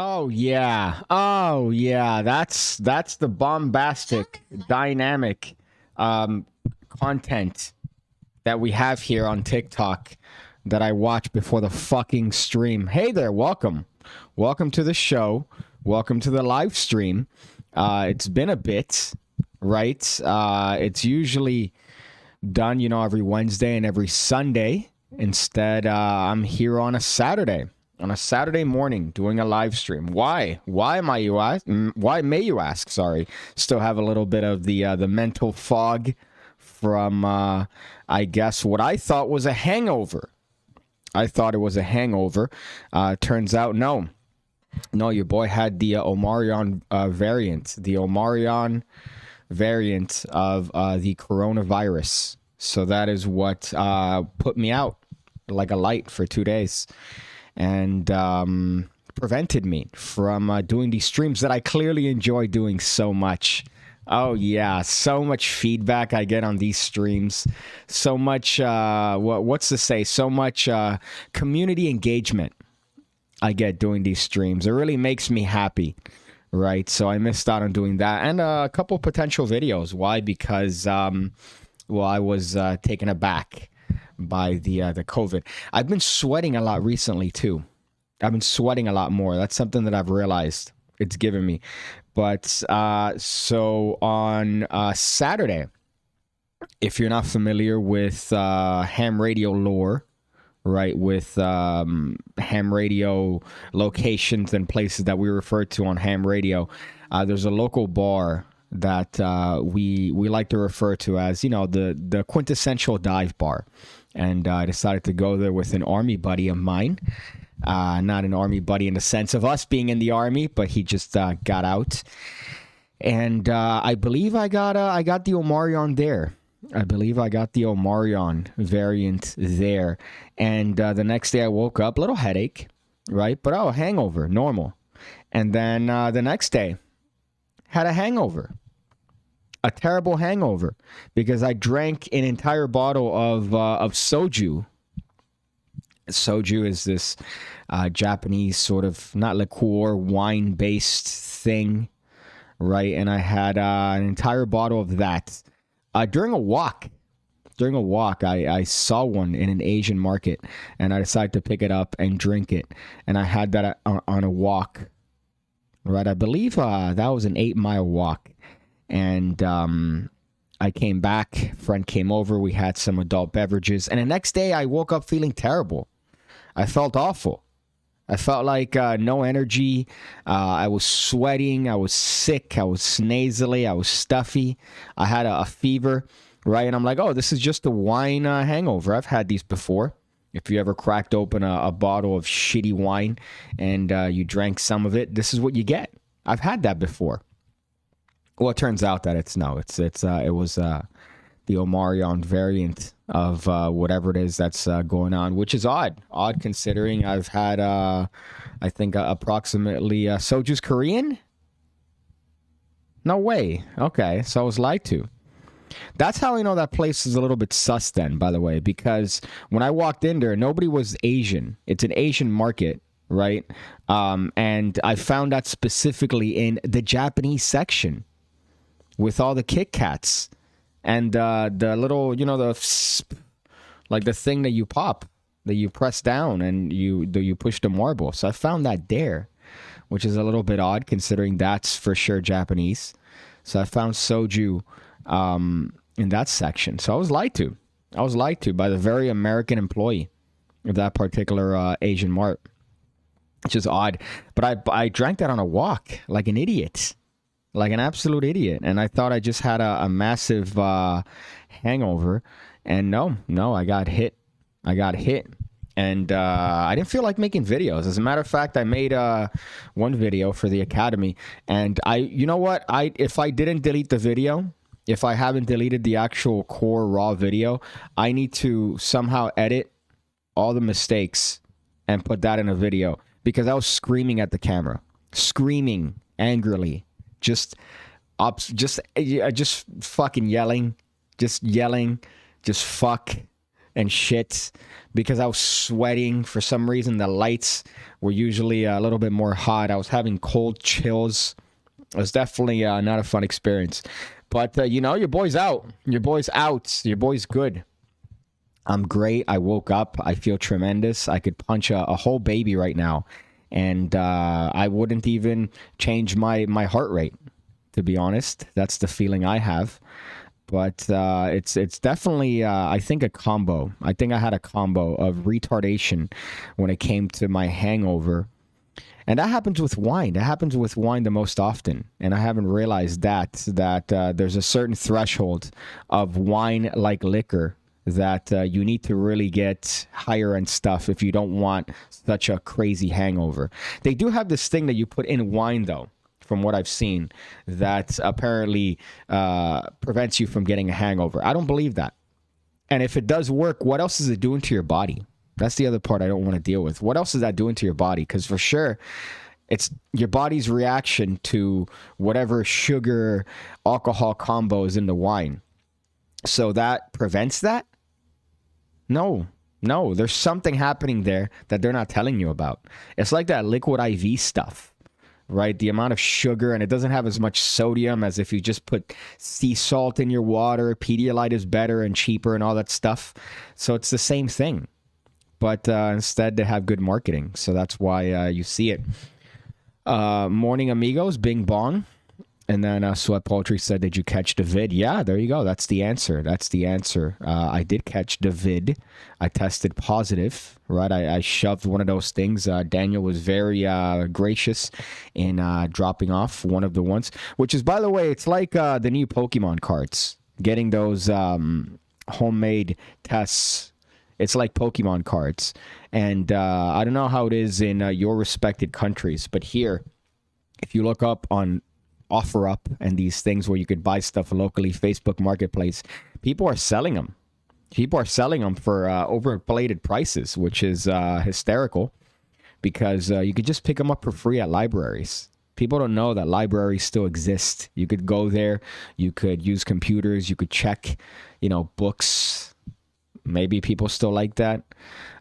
Oh yeah. Oh yeah. That's the bombastic, dynamic um content that we have here on TikTok that I watch before the fucking stream. Hey there, welcome. Welcome to the show. Welcome to the live stream. It's been a bit, right? It's usually done, every Wednesday and every Sunday. Instead, I'm here on a Saturday. On a Saturday morning, doing a live stream. Why? Why am I? You ask? Why may you ask? Sorry, still have a little bit of the mental fog from, I guess, what I thought was a hangover. I thought it was a hangover. Turns out, no. Your boy had the Omarion variant. The Omarion variant of the coronavirus. So that is what put me out like a light for 2 days. And prevented me from doing these streams that I clearly enjoy doing so much. Oh yeah, so much feedback I get on these streams. So much, what's to say? So much community engagement I get doing these streams. It really makes me happy, right? So I missed out on doing that. And a couple potential videos. Why? Because, I was taken aback by the COVID. I've been sweating a lot recently too. I've been sweating a lot more. That's something that I've realized it's given me. But so on Saturday, if you're not familiar with ham radio lore, right, with ham radio locations and places that we refer to on ham radio, there's a local bar that we like to refer to as, the quintessential dive bar. And I decided to go there with an army buddy of mine. Not an army buddy in the sense of us being in the army, but he just got out. And I believe I got the Omarion there. I believe I got the Omarion variant there. And the next day I woke up, little headache, right? But hangover, normal. And then the next day, had a hangover. A terrible hangover because I drank an entire bottle of soju. Soju is this Japanese sort of, not liqueur, wine-based thing, right? And I had an entire bottle of that during a walk. During a walk, I saw one in an Asian market, and I decided to pick it up and drink it. And I had that on a walk, right? I believe that was an 8-mile walk. And I came back, friend came over, we had some adult beverages. And the next day I woke up feeling terrible. I felt awful. I felt like no energy. I was sweating. I was sick. I was nasally. I was stuffy. I had a fever, right? And I'm like, this is just a wine hangover. I've had these before. If you ever cracked open a bottle of shitty wine and you drank some of it, this is what you get. I've had that before. Well, it turns out that it was the Omarion variant of whatever it is that's going on, which is odd considering I've had I think approximately soju's Korean. No way. Okay, so I was lied to. That's how I know that place is a little bit sus then, by the way, because when I walked in there, nobody was Asian. It's an Asian market, right? And I found that specifically in the Japanese section, with all the Kit Kats and the little, like the thing that you pop, that you press down and you push the marble. So I found that there, which is a little bit odd considering that's for sure Japanese. So I found soju in that section. So I was lied to. I was lied to by the very American employee of that particular Asian mart, which is odd. But I drank that on a walk like an idiot. Like an absolute idiot. And I thought I just had a massive hangover. And no, I got hit. And I didn't feel like making videos. As a matter of fact, I made one video for the Academy. And you know what? If I didn't delete the video, if I haven't deleted the actual core raw video, I need to somehow edit all the mistakes and put that in a video. Because I was screaming at the camera. Screaming angrily. Just fucking yelling, just fuck, and shit because I was sweating. For some reason, the lights were usually a little bit more hot. I was having cold chills. It was definitely not a fun experience. But, your boy's out. Your boy's out. Your boy's good. I'm great. I woke up. I feel tremendous. I could punch a whole baby right now. And I wouldn't even change my heart rate, to be honest. That's the feeling I have. But it's definitely, I think, a combo. I think I had a combo of retardation when it came to my hangover. And that happens with wine. That happens with wine the most often. And I haven't realized that there's a certain threshold of wine like liquor that you need to really get higher end stuff if you don't want such a crazy hangover. They do have this thing that you put in wine, though, from what I've seen, that apparently prevents you from getting a hangover. I don't believe that. And if it does work, what else is it doing to your body? That's the other part I don't want to deal with. What else is that doing to your body? Because for sure, it's your body's reaction to whatever sugar, alcohol combo is in the wine. So that prevents that? No, there's something happening there that they're not telling you about. It's like that liquid IV stuff, right? The amount of sugar, and it doesn't have as much sodium as if you just put sea salt in your water. Pedialyte is better and cheaper and all that stuff. So it's the same thing. But instead, they have good marketing. So that's why you see it. Morning, amigos. Bing bong. And then Sweat Poultry said, did you catch the vid? Yeah, there you go. That's the answer. I did catch the vid. I tested positive, right? I shoved one of those things. Daniel was very gracious in dropping off one of the ones, which is, by the way, it's like the new Pokemon cards. Getting those homemade tests. It's like Pokemon cards. And I don't know how it is in your respected countries, but here, if you look up on OfferUp and these things where you could buy stuff locally, Facebook Marketplace, people are selling them. People are selling them for overinflated prices, which is hysterical because you could just pick them up for free at libraries. People don't know that libraries still exist. You could go there. You could use computers. You could check, books. Maybe people still like that.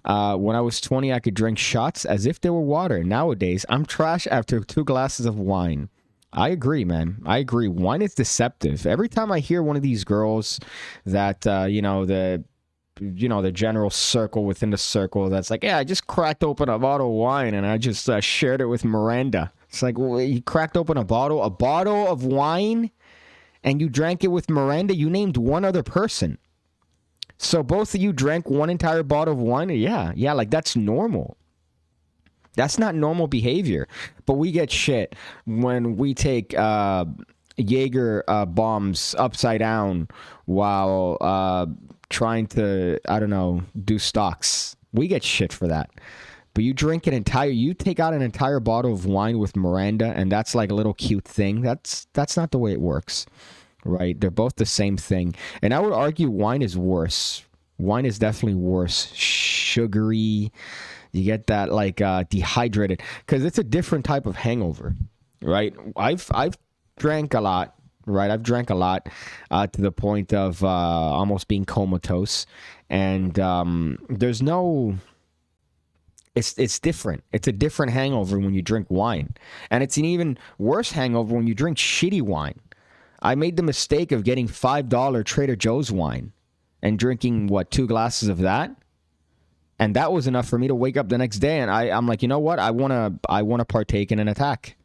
When I was 20, I could drink shots as if they were water. Nowadays, I'm trash after 2 glasses of wine. I agree, man. I agree. Wine is deceptive. Every time I hear one of these girls that, the general circle within the circle that's like, yeah, I just cracked open a bottle of wine and I just shared it with Miranda. It's like, well, you cracked open a bottle of wine and you drank it with Miranda. You named one other person. So both of you drank one entire bottle of wine? Yeah, like that's normal. That's not normal behavior. But we get shit when we take Jaeger bombs upside down while trying to, do stocks. We get shit for that. But you take out an entire bottle of wine with Miranda, and that's like a little cute thing. That's not the way it works. Right? They're both the same thing. And I would argue wine is worse. Wine is definitely worse. Sugary. You get that dehydrated. Because it's a different type of hangover. Right? I've drank a lot. Right? I've drank a lot to the point of almost being comatose. And there's no... It's different. It's a different hangover when you drink wine. And it's an even worse hangover when you drink shitty wine. I made the mistake of getting $5 Trader Joe's wine and drinking, 2 glasses of that? And that was enough for me to wake up the next day. And I'm like, you know what? I want to partake in an attack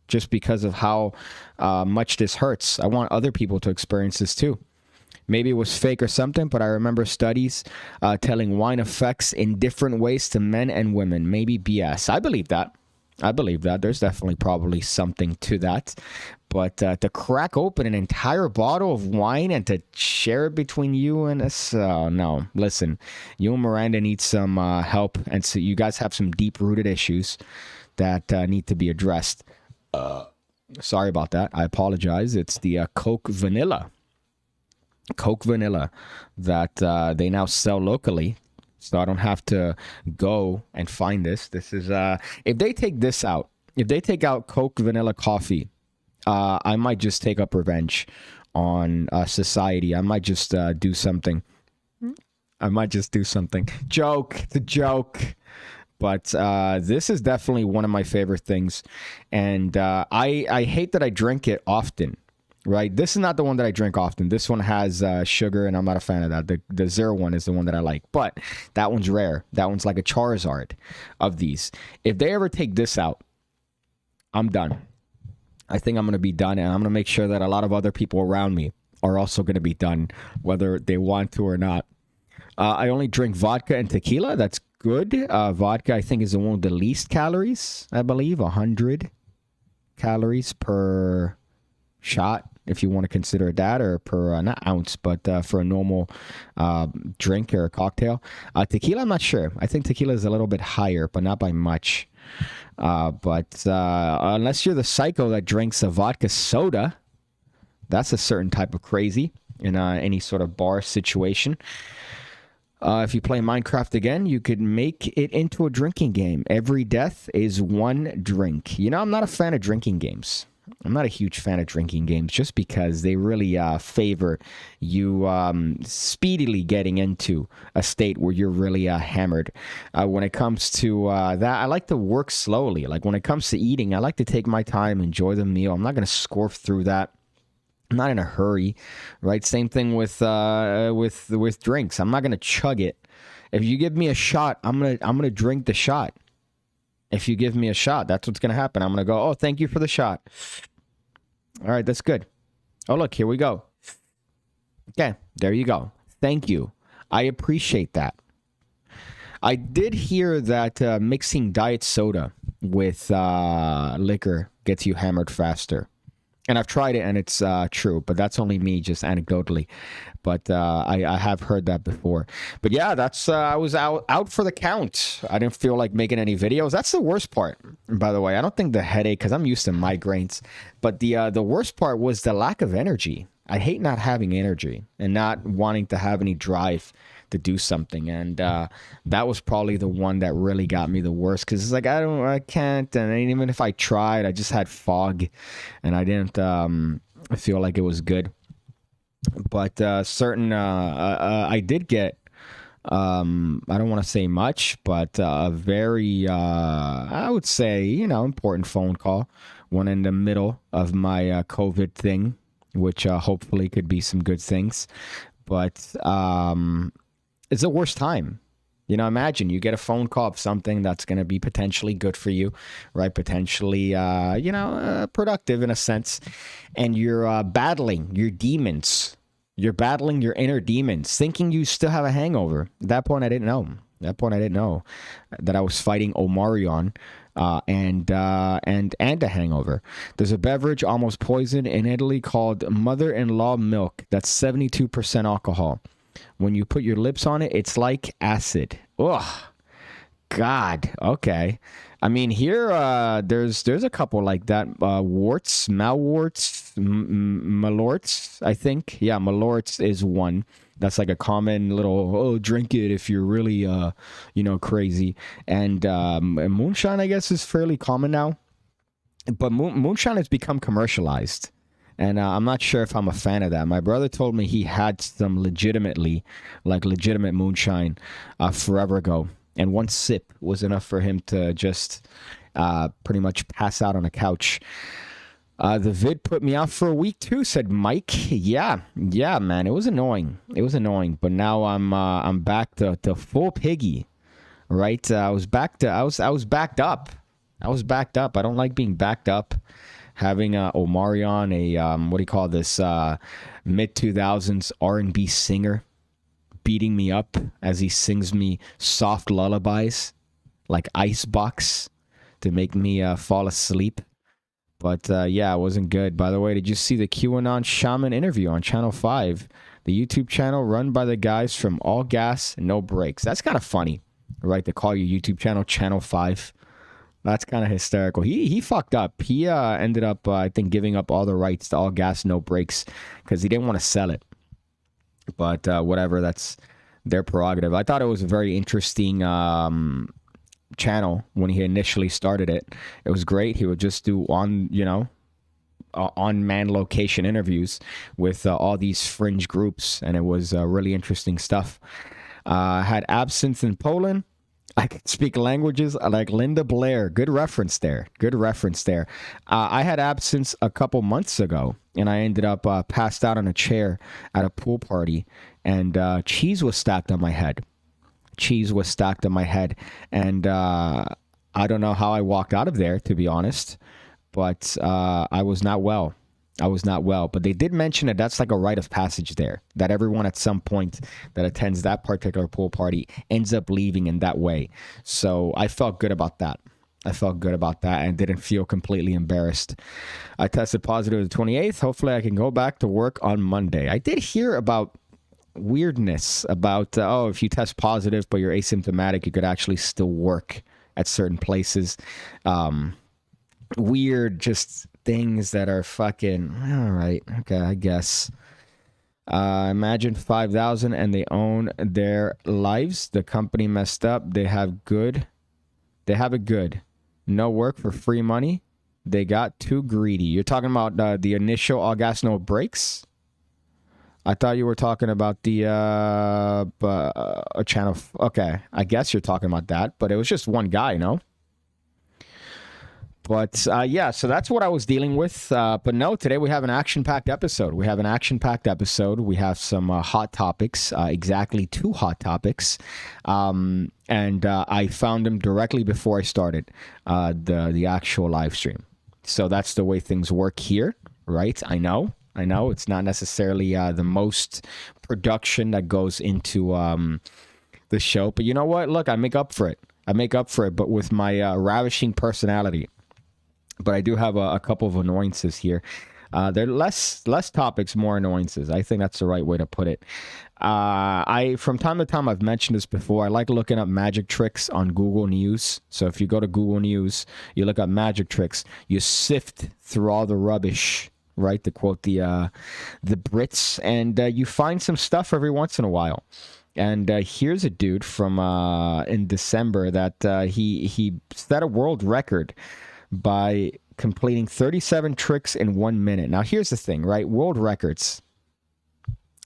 just because of how much this hurts. I want other people to experience this too. Maybe it was fake or something, but I remember studies telling wine effects in different ways to men and women. Maybe BS. I believe that. There's definitely probably something to that. But to crack open an entire bottle of wine and to share it between you and us, no. Listen, you and Miranda need some help. And so you guys have some deep-rooted issues that need to be addressed. Sorry about that. I apologize. It's the Coke Vanilla. Coke Vanilla that they now sell locally. So I don't have to go and find this. This is, if they take this out, if they take out Coke Vanilla Coffee, I might just take up revenge on society. I might just do something. I might just do something. Joke. It's a joke. But this is definitely one of my favorite things. And I hate that I drink it often, right? This is not the one that I drink often. This one has sugar, and I'm not a fan of that. The zero one is the one that I like. But that one's rare. That one's like a Charizard of these. If they ever take this out, I'm done. I think I'm going to be done, and I'm going to make sure that a lot of other people around me are also going to be done, whether they want to or not. I only drink vodka and tequila. That's good. Vodka, I think, is the one with the least calories, I believe. 100 calories per shot, if you want to consider it that, or per, not ounce, but for a normal drink or a cocktail. Tequila, I'm not sure. I think tequila is a little bit higher, but not by much. But unless you're the psycho that drinks a vodka soda, that's a certain type of crazy in any sort of bar situation. If you play Minecraft again, you could make it into a drinking game. Every death is one drink. You know, I'm not a fan of drinking games. I'm not a huge fan of drinking games just because they really favor you speedily getting into a state where you're really hammered. When it comes to that, I like to work slowly. Like when it comes to eating, I like to take my time, enjoy the meal. I'm not going to scorf through that. I'm not in a hurry, right? Same thing with drinks. I'm not gonna chug it. If you give me a shot, I'm gonna drink the shot. If you give me a shot, that's what's gonna happen. I'm gonna go, oh, thank you for the shot. All right, that's good. Oh, look, here we go. Okay, there you go. Thank you. I appreciate that. I did hear that mixing diet soda with liquor gets you hammered faster. And I've tried it, and it's true, but that's only me, just anecdotally. But I have heard that before. But yeah, that's I was out for the count. I didn't feel like making any videos. That's the worst part, by the way. I don't think the headache, because I'm used to migraines. But the worst part was the lack of energy. I hate not having energy and not wanting to have any drive to do something, and that was probably the one that really got me the worst, because it's like I can't, and even if I tried, I just had fog, and I didn't feel like it was good. But I did get I don't want to say much, but a very I would say, important phone call, one in the middle of my COVID thing, which hopefully could be some good things. But it's the worst time. Imagine you get a phone call of something that's going to be potentially good for you, right? Potentially, productive in a sense. And you're battling your demons. You're battling your inner demons, thinking you still have a hangover. At that point, I didn't know. That I was fighting Omarion and a hangover. There's a beverage almost poison in Italy called mother-in-law milk that's 72% alcohol. When you put your lips on it, it's like acid. Ugh. God. Okay. I mean, here, there's a couple like that. Warts, malworts, malorts, I think. Yeah, malorts is one. That's like a common little, drink it if you're really, crazy. And moonshine, I guess, is fairly common now. But moonshine has become commercialized. And I'm not sure if I'm a fan of that. My brother told me he had some legitimate moonshine forever ago. And one sip was enough for him to just pretty much pass out on a couch. The vid put me out for a week too, said Mike. Yeah, man. It was annoying. But now I'm back to full piggy, right? I was backed up. I was backed up. I don't like being backed up. Having Omarion, what do you call this, mid-2000s R&B singer, beating me up as he sings me soft lullabies like Icebox to make me fall asleep. But yeah, it wasn't good. By the way, did you see the QAnon Shaman interview on Channel 5? The YouTube channel run by the guys from All Gas, No Breaks. That's kind of funny, right? To call your YouTube channel Channel 5. That's kind of hysterical. He fucked up. He ended up, I think, giving up all the rights to All Gas, No Breaks because he didn't want to sell it. But whatever, that's their prerogative. I thought it was a very interesting channel when he initially started it. It was great. He would just do on-man location interviews with all these fringe groups, and it was really interesting stuff. I had absinthe in Poland. I can speak languages like Linda Blair. Good reference there. Good reference there. I had absinthe a couple months ago, and I ended up passed out on a chair at a pool party, and cheese was stacked on my head. Cheese was stacked on my head, and I don't know how I walked out of there, to be honest, but I was not well. I was not well, but they did mention that that's like a rite of passage there, that everyone at some point that attends that particular pool party ends up leaving in that way. So I felt good about that. I felt good about that and didn't feel completely embarrassed. I tested positive the 28th. Hopefully I can go back to work on Monday. I did hear about weirdness about, if you test positive but you're asymptomatic, you could actually still work at certain places. Weird, just things that are fucking all right. Okay, I guess. Imagine 5,000 and they own their lives. The company messed up. They have it good. No work for free money. They got too greedy. You're talking about the initial all gas no brakes? I thought you were talking about the channel. Okay, I guess you're talking about that, but it was just one guy, no? But yeah, so that's what I was dealing with. But no, today we have an action-packed episode. We have some hot topics, exactly 2 hot topics. And I found them directly before I started the actual live stream. So that's the way things work here, right? I know. It's not necessarily the most production that goes into the show. But you know what? Look, I make up for it. But with my ravishing personality. But I do have a couple of annoyances here. They're less topics, more annoyances. I think that's the right way to put it. From time to time, I've mentioned this before. I like looking up magic tricks on Google News. So if you go to Google News, you look up magic tricks. You sift through all the rubbish, right? To quote the Brits, and you find some stuff every once in a while. And here's a dude from in December that he set a world record by completing 37 tricks in 1 minute. Now, here's the thing, right? World records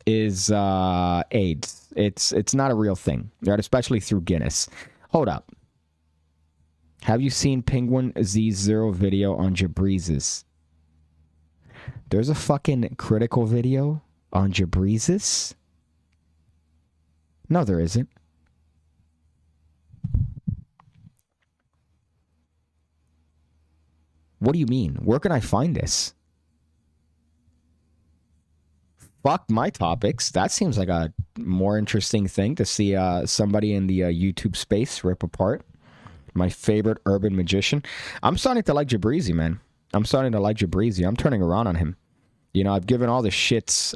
is AIDS. It's not a real thing, right? Especially through Guinness. Hold up. Have you seen Penguin Z0 video on Jabreezes? There's a fucking critical video on Jabreezes? No, there isn't. What do you mean? Where can I find this? Fuck my topics. That seems like a more interesting thing to see somebody in the YouTube space rip apart. My favorite urban magician. I'm starting to like Jabreezy, man. I'm turning around on him. You know, I've given all the shits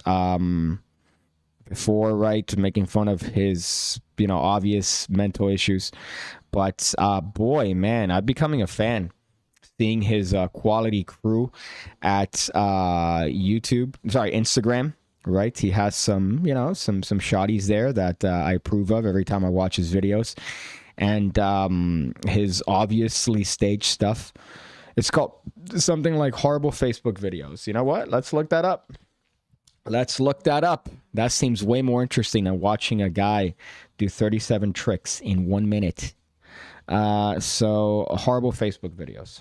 before, right? Making fun of his, obvious mental issues. But, boy, man, I'm becoming a fan. Seeing his quality crew at Instagram, right? He has some shotties there that I approve of every time I watch his videos. And his obviously staged stuff. It's called something like horrible Facebook videos. You know what? Let's look that up. That seems way more interesting than watching a guy do 37 tricks in 1 minute. So horrible Facebook videos.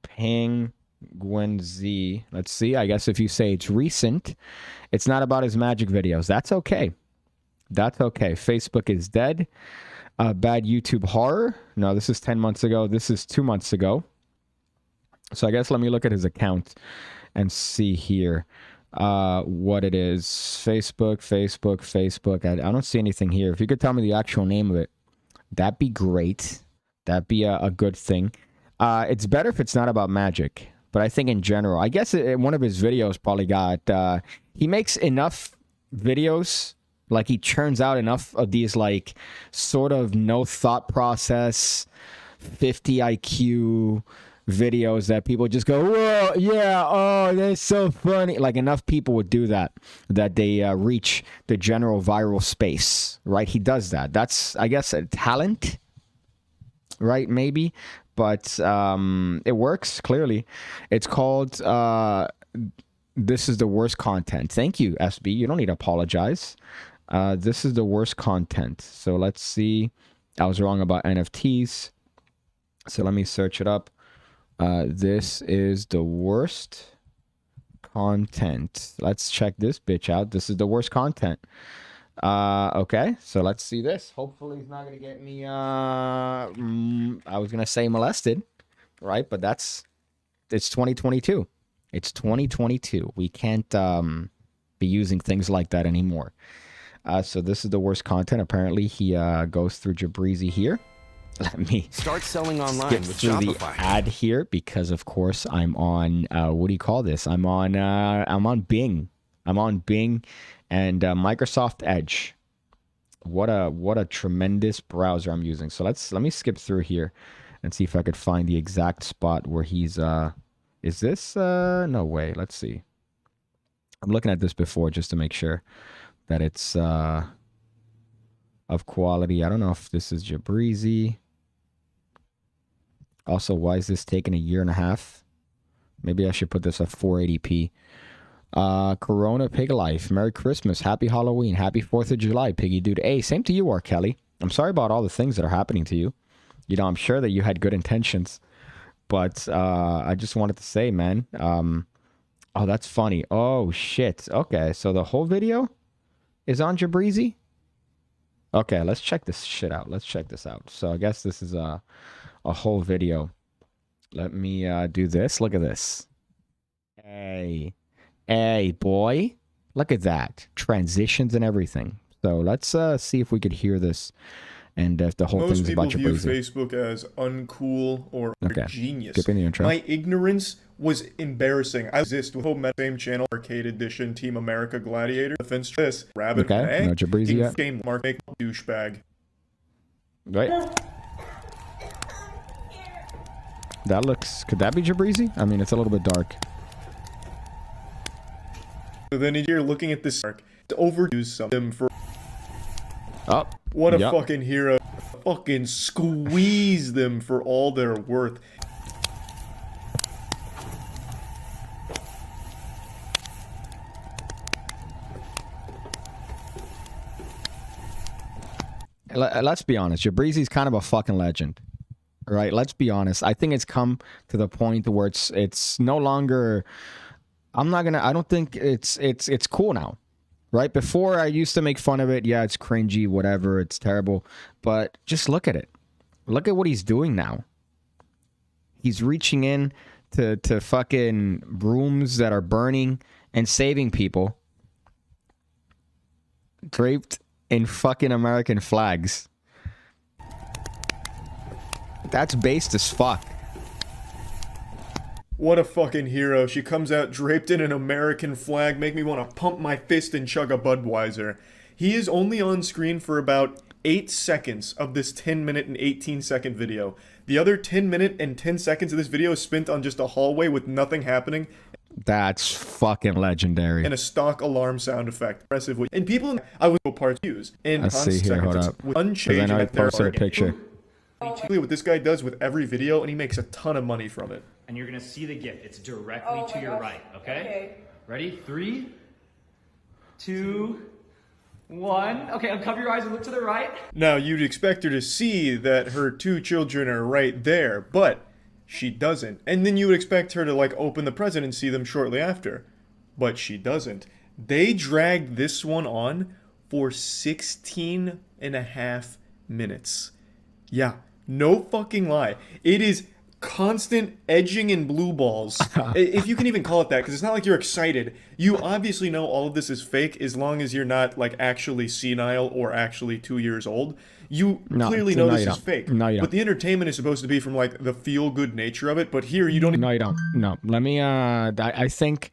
Penguin Z. Let's see. I guess if you say it's recent, it's not about his magic videos. That's okay. Facebook is dead. Bad YouTube horror. No, this is 10 months ago. This is 2 months ago. So I guess let me look at his account and see here. What it is. Facebook. I don't see anything here. If you could tell me the actual name of it, that'd be great. That'd be a good thing. It's better if it's not about magic, but I think in general, I guess one of his videos probably got, he makes enough videos, like he churns out enough of these like sort of no thought process, 50 IQ videos that people just go, whoa, yeah, oh, that's so funny. Like enough people would do that they reach the general viral space, right? He does that. That's, I guess, a talent, right? Maybe, but it works clearly. It's called This is the worst content. Thank you, SB. You don't need to apologize. This is the worst content. So let's see. I was wrong about NFTs. So let me search it up. This is the worst content. Let's check this bitch out. This is the worst content. Okay, so let's see this. Hopefully he's not gonna get me I was gonna say molested, right? But it's 2022. It's 2022. We can't be using things like that anymore. So this is the worst content. Apparently he goes through Jabrizi here. Let me start selling online skip with through Shopify. the ad here because of course I'm on what do you call this? I'm on Bing. I'm on Bing and Microsoft Edge. What a tremendous browser I'm using. So let me skip through here and see if I could find the exact spot where he's is this no way. Let's see. I'm looking at this before just to make sure that it's of quality. I don't know if this is Jabrizi. Also, why is this taking a year and a half? Maybe I should put this at 480p. Corona Pig Life. Merry Christmas. Happy Halloween. Happy 4th of July, Piggy Dude. Hey, same to you, R. Kelly. I'm sorry about all the things that are happening to you. You know, I'm sure that you had good intentions. But I just wanted to say, man. Oh, that's funny. Oh, shit. Okay, so the whole video is on Jabrizi? Okay, let's check this shit out. Let's check this out. So I guess this is a whole video. Let me do this. Look at this. Hey, boy. Look at that. Transitions and everything. So let's see if we could hear this. And if the whole thing's about Jabrizi. Most people view Facebook as uncool or genius. Skip in the intro. My ignorance was embarrassing. I exist with the same channel, Arcade Edition, Team America Gladiator, Defense this, Rabbit okay, no Jabrizi yet. Game Mark douchebag. Right. That looks, could that be Jabrizi? I mean, it's a little bit dark. So then you're looking at this mark to overuse something for. Oh. What a fucking hero. Fucking squeeze them for all they're worth. Let's be honest. Jabrizi's kind of a fucking legend. Right? Let's be honest. I think it's come to the point where it's no longer I don't think it's cool now. Right? Before I used to make fun of it. Yeah, it's cringy, whatever. It's terrible. But just look at it. Look at what he's doing now. He's reaching in to fucking rooms that are burning and saving people. Draped in fucking American flags. That's based as fuck. What a fucking hero. She comes out draped in an American flag, make me want to pump my fist and chug a Budweiser. He is only on screen for about 8 seconds of this 10-minute and 18-second video. The other 10-minute and 10 seconds of this video is spent on just a hallway with nothing happening. That's fucking legendary. And a stock alarm sound effect. Impressive. And people, I would go parts use. In let's see here, hold up. Because I know I posted a picture. What this guy does with every video, and he makes a ton of money from it. And you're gonna see the gift. It's directly to your right, okay? Ready? 3, 2, 1. Okay, uncover your eyes and look to the right. Now, you'd expect her to see that her 2 children are right there, but she doesn't. And then you would expect her to, like, open the present and see them shortly after. But she doesn't. They dragged this one on for 16 and a half minutes. Yeah, no fucking lie. It is constant edging and blue balls. If you can even call it that, because it's not like you're excited. You obviously know all of this is fake as long as you're not, like, actually senile or actually 2 years old. You clearly know this is fake. No, you don't. But the entertainment is supposed to be from, like, the feel-good nature of it. But here, you don't... No, you don't. No. Let me, I think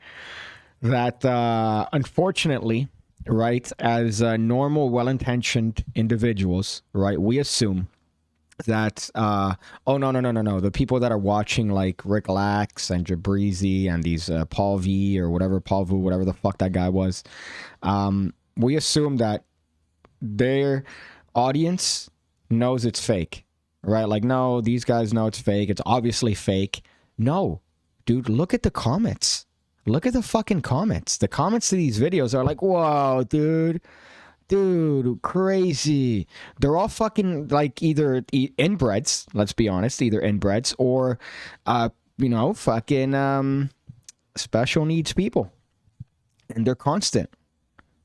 that, unfortunately, right, as normal, well-intentioned individuals, right, we assume that oh no, the people that are watching like Rick Lax and Jabrizi and these Paul V or whatever, Paul Vu, whatever the fuck that guy was, we assume that their audience knows it's fake, right? Like, no, these guys know it's fake, it's obviously fake. No, dude, look at the comments. Look at the fucking comments. The comments to these videos are like, whoa, dude, crazy. They're all fucking like either inbreds, let's be honest, either inbreds or, you know, fucking special needs people. And they're constant.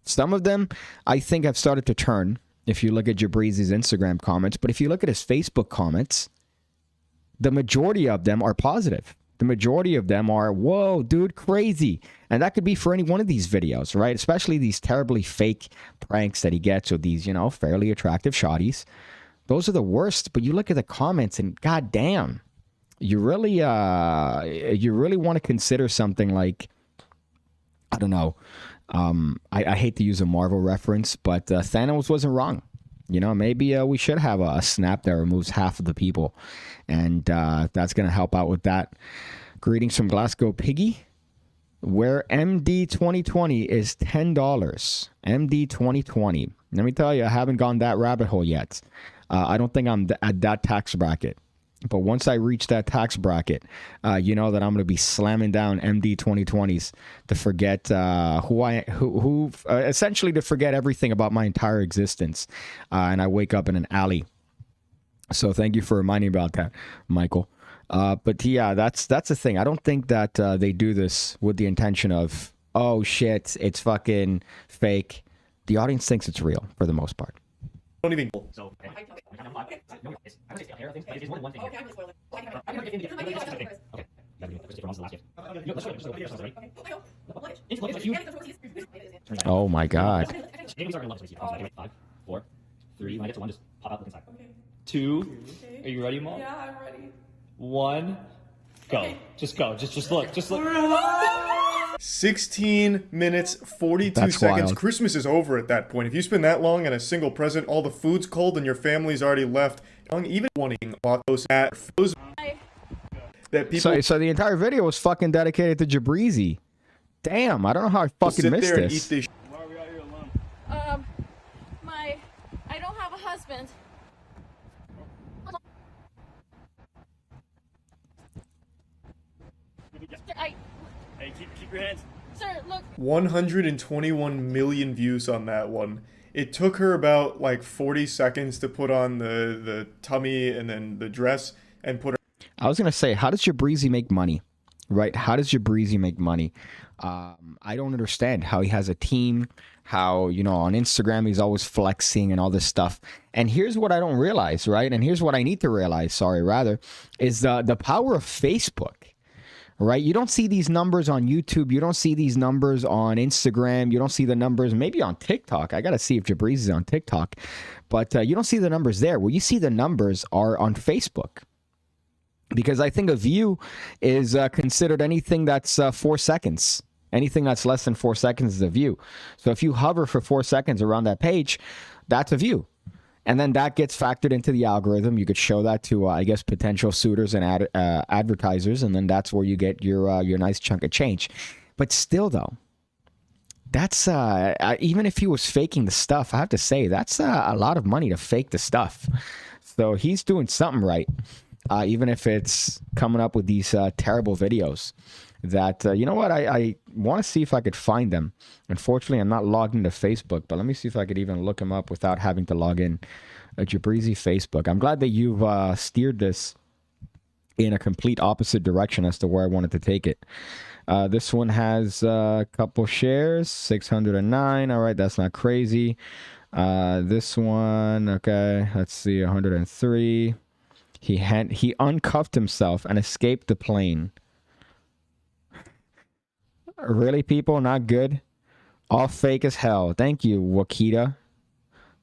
Some of them, I think, have started to turn if you look at Jabrizi's Instagram comments. But if you look at his Facebook comments, the majority of them are positive. The majority of them are, whoa, dude, crazy. And that could be for any one of these videos, right? Especially these terribly fake pranks that he gets with these, you know, fairly attractive shotties. Those are the worst. But you look at the comments and goddamn, you really want to consider something like, I don't know. I hate to use a Marvel reference, but Thanos wasn't wrong. You know, maybe we should have a snap that removes half of the people. And that's going to help out with that. Greetings from Glasgow Piggy, where MD 2020 is $10. MD 2020. Let me tell you, I haven't gone that rabbit hole yet. I don't think I'm at that tax bracket. But once I reach that tax bracket, you know that I'm going to be slamming down MD 2020s to forget who essentially to forget everything about my entire existence. And I wake up in an alley. So thank you for reminding me about that, Michael. But yeah, that's the thing. I don't think that they do this with the intention of, oh shit, it's fucking fake. The audience thinks it's real for the most part. Don't even. So, okay. No, it's, I would say hair things, but it's more than one thing. Okay, I'm gonna spoil it. Okay. Okay. Oh my god. 5, 4, 3. When I get to 1, just pop out, look inside. 2. Are you ready, Mom? Yeah, I'm ready. 1. Go. Okay. Just go. Just look. 16 minutes, 42 That's seconds. wild. Christmas is over at that point. If you spend that long on a single present, all the food's cold and your family's already left. Even wanting those that people So the entire video was fucking dedicated to Jabrizi. Damn, I don't know how I fucking sit missed there and eat this. this. Why are we out here alone? I don't have a husband. Hey, keep your hands. Sir, look. 121 million views on that one. It took her about like 40 seconds to put on the tummy and then the dress and put her. I was going to say, how does Jabrizi make money? Right? How does Jabrizi make money? I don't understand how he has a team, how, you know, on Instagram he's always flexing and all this stuff. And here's what I don't realize, right? And here's what I need to realize, is the power of Facebook. Right? You don't see these numbers on YouTube. You don't see these numbers on Instagram. You don't see the numbers maybe on TikTok. I got to see if Jabrizi is on TikTok. But you don't see the numbers there. Where you see the numbers are on Facebook. Because I think a view is considered anything that's 4 seconds. Anything that's less than 4 seconds is a view. So if you hover for 4 seconds around that page, that's a view. And then that gets factored into the algorithm. You could show that to, I guess, potential suitors and advertisers, and then that's where you get your nice chunk of change. But still, though, that's even if he was faking the stuff, I have to say that's a lot of money to fake the stuff. So he's doing something right, even if it's coming up with these terrible videos. That you know what, I want to see if I could find them. Unfortunately, I'm not logged into Facebook, but let me see if I could even look him up without having to log in. Jabrizi Facebook. I'm glad that you've steered this in a complete opposite direction as to where I wanted to take it. This one has a couple shares, 609. All right, that's not crazy. This one, okay, let's see, 103. He uncuffed himself and escaped the plane. Really, people? Not good? All fake as hell. Thank you, Wakita.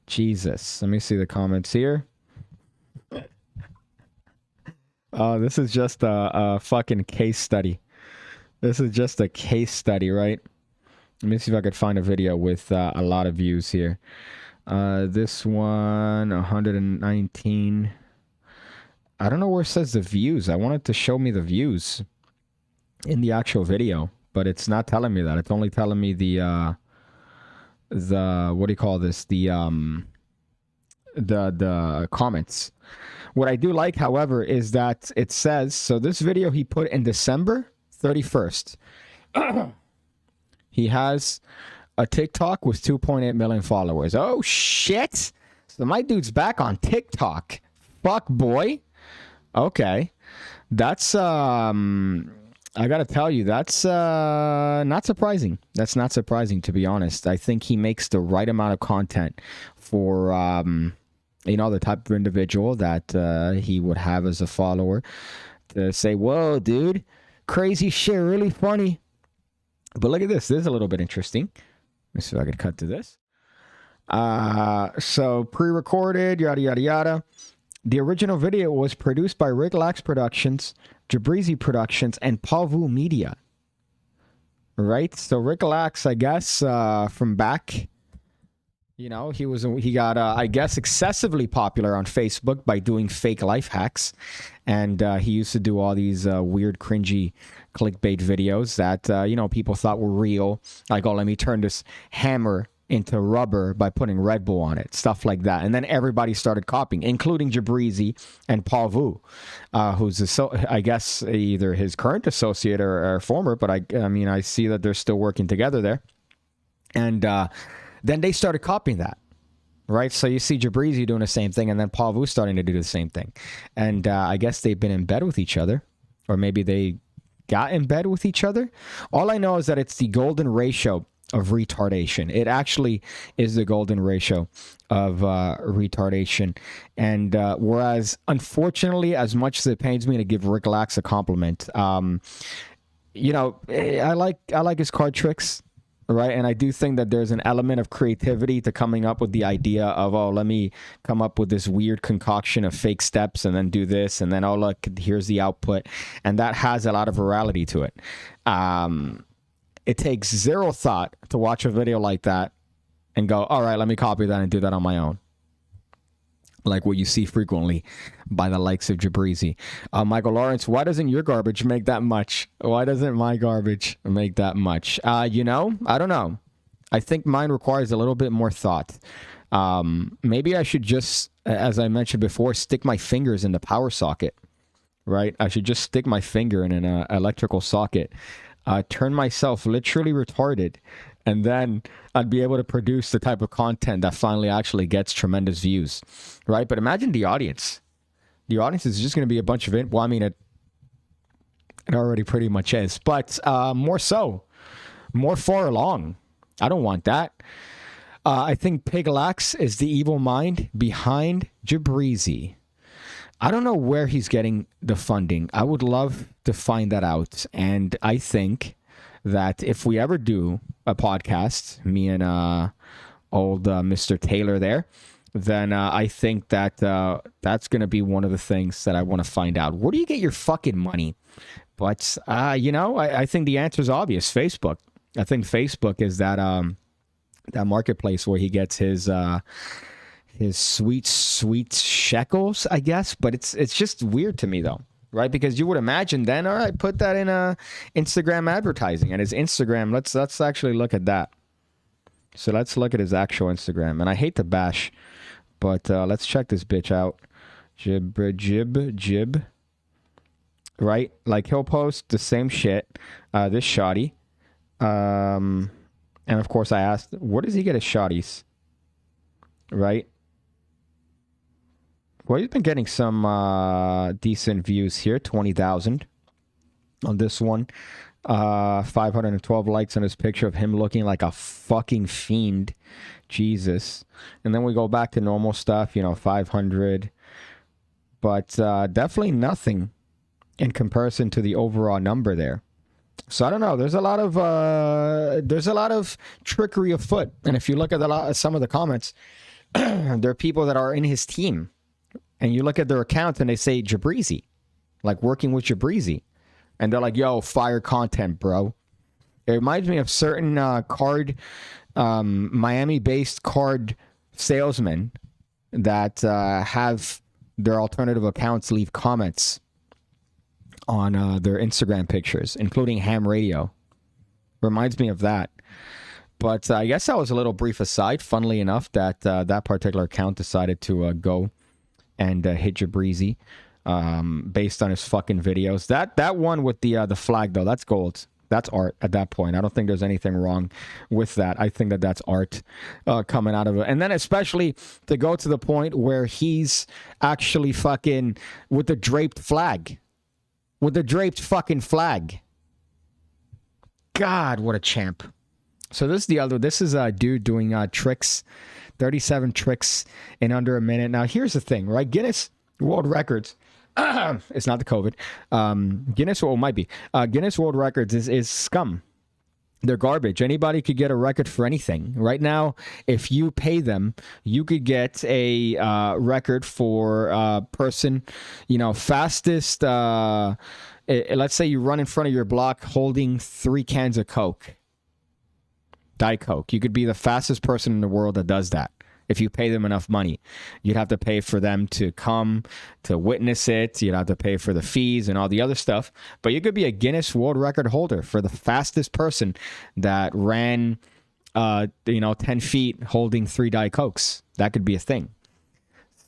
Jesus. Let me see the comments here. Oh, this is just a fucking case study. This is just a case study, right? Let me see if I could find a video with a lot of views here. This one, 119. I don't know where it says the views. I wanted to show me the views in the actual video. But it's not telling me that. It's only telling me the what do you call this? The comments. What I do like, however, is that it says, so this video he put in December 31st. He has a TikTok with 2.8 million followers. Oh, shit. So my dude's back on TikTok. Fuck, boy. Okay. That's, I gotta tell you, that's not surprising. That's not surprising, to be honest. I think he makes the right amount of content for, you know, the type of individual that he would have as a follower to say, whoa, dude, crazy shit, really funny. But look at this. This is a little bit interesting. Let me see if I can cut to this. So pre-recorded, yada, yada, yada. The original video was produced by Rick Lax Productions, Jabrizi Productions, and Pavu Media. Right? So Rick Lax, I guess, from back, you know, he got, I guess, excessively popular on Facebook by doing fake life hacks. And he used to do all these weird, cringy clickbait videos that, you know, people thought were real. Like, oh, let me turn this hammer into rubber by putting Red Bull on it, stuff like that. And then everybody started copying, including Jabrizi and Paul Vu, who's, I guess, either his current associate or former, but I mean, I see that they're still working together there. And then they started copying that, right? So you see Jabrizi doing the same thing, and then Paul Vu starting to do the same thing. And I guess they've been in bed with each other, or maybe they got in bed with each other. All I know is that it's the golden ratio of retardation. It actually is the golden ratio of retardation. And whereas, unfortunately, as much as it pains me to give Rick Lax a compliment, you know, I like his card tricks, right? And I do think that there's an element of creativity to coming up with the idea of, oh, let me come up with this weird concoction of fake steps and then do this, and then, oh, look, here's the output. And that has a lot of virality to it. It takes zero thought to watch a video like that and go, all right, let me copy that and do that on my own. Like what you see frequently by the likes of Jabrizi. Michael Lawrence, why doesn't your garbage make that much? Why doesn't my garbage make that much? You know, I don't know. I think mine requires a little bit more thought. Maybe I should just, as I mentioned before, stick my fingers in the power socket, right? I should just stick my finger in an electrical socket. Turn myself literally retarded, and then I'd be able to produce the type of content that finally actually gets tremendous views, right? But imagine the audience. The audience is just going to be a bunch of well, I mean, it already pretty much is, but more so, more far along. I don't want that. I think Pig Lax is the evil mind behind Jabrizi. I don't know where he's getting the funding. I would love to find that out. And I think that if we ever do a podcast, me and old Mr. Taylor there, then I think that that's going to be one of the things that I want to find out. Where do you get your fucking money? But, you know, I think the answer is obvious. Facebook. I think Facebook is that marketplace where he gets his sweet shekels, I guess. But it's just weird to me, though, right? Because you would imagine then, all right, put that in Instagram advertising. And his Instagram, let's actually look at that. So let's look at his actual Instagram. And I hate to bash, but let's check this bitch out. Jib. Right? Like, he'll post the same shit. This shoddy. And of course, I asked, where does he get his shotties? Right? Well, he's been getting some decent views here. 20,000 on this one. 512 likes on his picture of him looking like a fucking fiend. Jesus. And then we go back to normal stuff, you know, 500. But definitely nothing in comparison to the overall number there. So I don't know. There's a lot of trickery afoot. And if you look at some of the comments, there are people that are in his team. And you look at their accounts and they say Jabrizi, like working with Jabrizi. And they're like, yo, fire content, bro. It reminds me of certain Miami-based card salesmen that have their alternative accounts leave comments on their Instagram pictures, including Ham Radio. Reminds me of that. But I guess that was a little brief aside. Funnily enough, that that particular account decided to go and hit Jabrizi based on his fucking videos. That one with the flag, though, that's gold. That's art at that point. I don't think there's anything wrong with that. I think that that's art coming out of it. And then especially to go to the point where he's actually fucking with the draped flag. With the draped fucking flag. God, what a champ. So this is a dude doing tricks. 37 tricks in under a minute. Now, here's the thing, right? Guinness World Records. It's not the COVID. Guinness World Records is scum. They're garbage. Anybody could get a record for anything. Right now, if you pay them, you could get a record for person, fastest. Let's say you run in front of your block holding 3 cans of Coke. Diet Coke. You could be the fastest person in the world that does that. If you pay them enough money, you'd have to pay for them to come to witness it. You'd have to pay for the fees and all the other stuff. But you could be a Guinness World Record holder for the fastest person that ran, 10 feet holding 3 Diet Cokes. That could be a thing.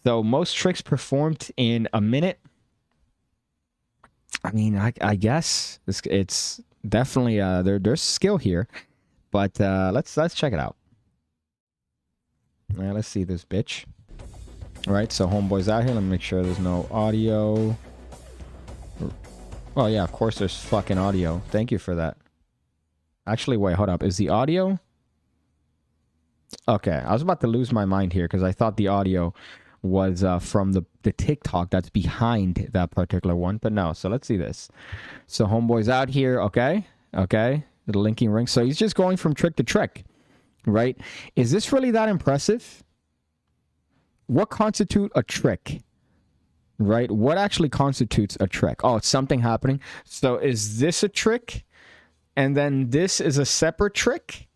So most tricks performed in a minute. I mean, I guess it's definitely there's skill here, but let's check it out. All right, let's see this bitch. All right, so homeboy's out here. Let me make sure there's no audio. Oh, yeah, of course there's fucking audio. Thank you for that. Actually, wait, hold up. Is the audio? Okay, I was about to lose my mind here because I thought the audio was from the TikTok that's behind that particular one. But no, so let's see this. So homeboy's out here, okay? The linking ring. So he's just going from trick to trick. Right? Is this really that impressive? What constitutes a trick? Right? What actually constitutes a trick? Oh, it's something happening. So is this a trick? And then this is a separate trick?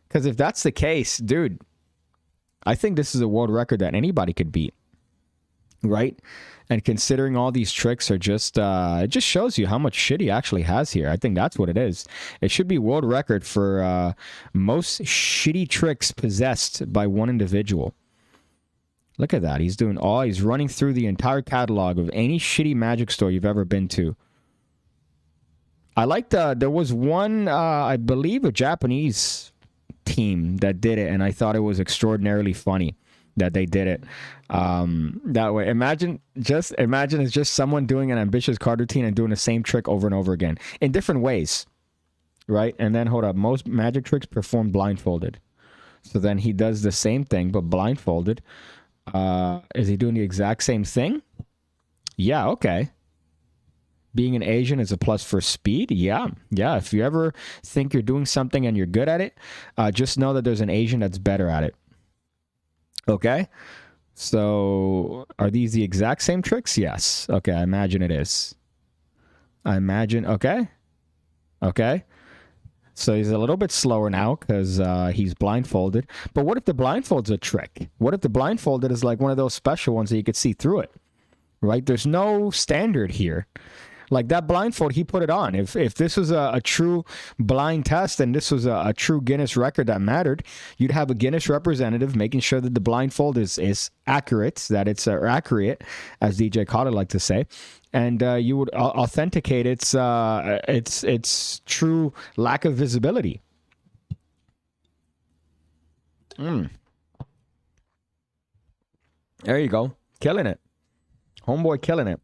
Because if that's the case, dude, I think this is a world record that anybody could beat. Right? And considering all these tricks are just, it just shows you how much shit he actually has here. I think that's what it is. It should be world record for most shitty tricks possessed by one individual. Look at that. He's running through the entire catalog of any shitty magic store you've ever been to. I liked, there was one, I believe a Japanese team that did it, and I thought it was extraordinarily funny that they did it that way. Imagine it's just someone doing an ambitious card routine and doing the same trick over and over again in different ways, right? And then hold up, most magic tricks performed blindfolded. So then he does the same thing but blindfolded. Is he doing the exact same thing? Yeah, okay. Being an Asian is a plus for speed. Yeah. If you ever think you're doing something and you're good at it, just know that there's an Asian that's better at it. Okay, so are these the exact same tricks? Yes. Okay, I imagine it is. Okay. So he's a little bit slower now because he's blindfolded. But what if the blindfold's a trick? What if the blindfolded is like one of those special ones that you could see through it? Right? There's no standard here. Like that blindfold, he put it on. If this was a true blind test and this was a true Guinness record that mattered, you'd have a Guinness representative making sure that the blindfold is accurate, that it's accurate, as DJ Khaled liked to say, and you would authenticate its true lack of visibility. There you go, killing it, homeboy, killing it.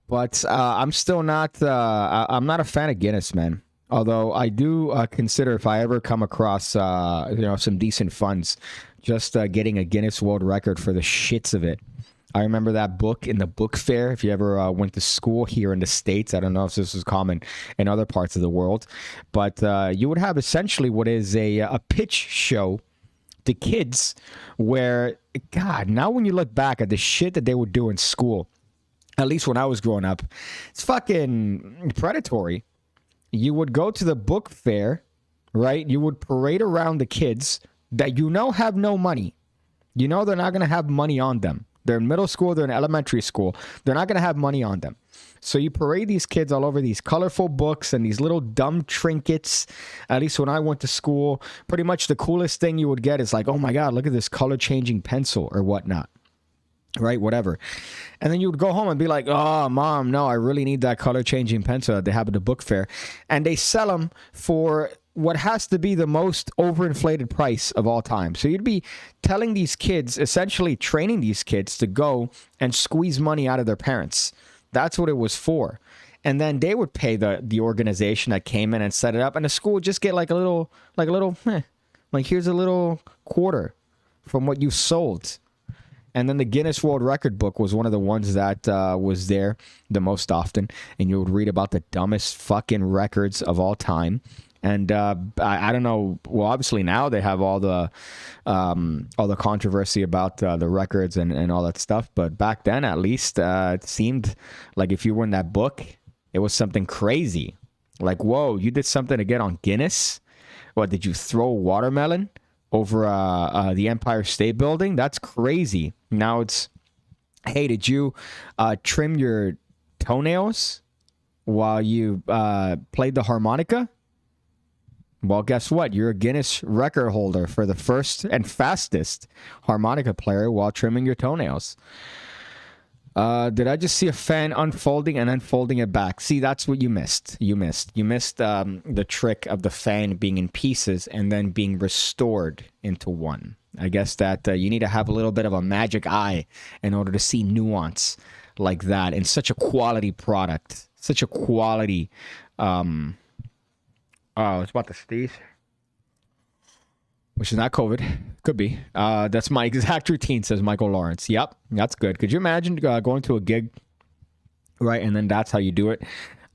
But I'm still not. I'm not a fan of Guinness, man. Although I do consider if I ever come across, some decent funds, just getting a Guinness World Record for the shits of it. I remember that book in the book fair. If you ever went to school here in the States, I don't know if this was common in other parts of the world, but you would have essentially what is a pitch show to kids, where God, now when you look back at the shit that they would do in school. At least when I was growing up, it's fucking predatory. You would go to the book fair, right? You would parade around the kids that have no money. They're not going to have money on them. They're in middle school, they're in elementary school. They're not going to have money on them. So you parade these kids all over these colorful books and these little dumb trinkets. At least when I went to school, pretty much the coolest thing you would get is like, oh my God, look at this color changing pencil or whatnot. right? Whatever. And then you would go home and be like, oh, Mom, no, I really need that color changing pencil that they have at the book fair. And they sell them for what has to be the most overinflated price of all time. So you'd be telling these kids, essentially training these kids to go and squeeze money out of their parents. That's what it was for. And then they would pay the organization that came in and set it up. And the school would just get like here's a little quarter from what you sold. And then the Guinness World Record book was one of the ones that was there the most often. And you would read about the dumbest fucking records of all time. And I don't know. Well, obviously now they have all the controversy about the records and all that stuff. But back then, at least, it seemed like if you were in that book, it was something crazy. Like, whoa, you did something to get on Guinness? What, did you throw a watermelon over the Empire State Building? That's crazy. Now it's, hey, did you trim your toenails while you played the harmonica? Well, guess what? You're a Guinness record holder for the first and fastest harmonica player while trimming your toenails. Did I just see a fan unfolding and then folding it back? See, that's what you missed. You missed the trick of the fan being in pieces and then being restored into one. I guess that you need to have a little bit of a magic eye in order to see nuance like that in such a quality product. Such a quality... Oh, it's about to sneeze. Which is not COVID. Could be. That's my exact routine, says Michael Lawrence. Yep, that's good. Could you imagine going to a gig, right, and then that's how you do it?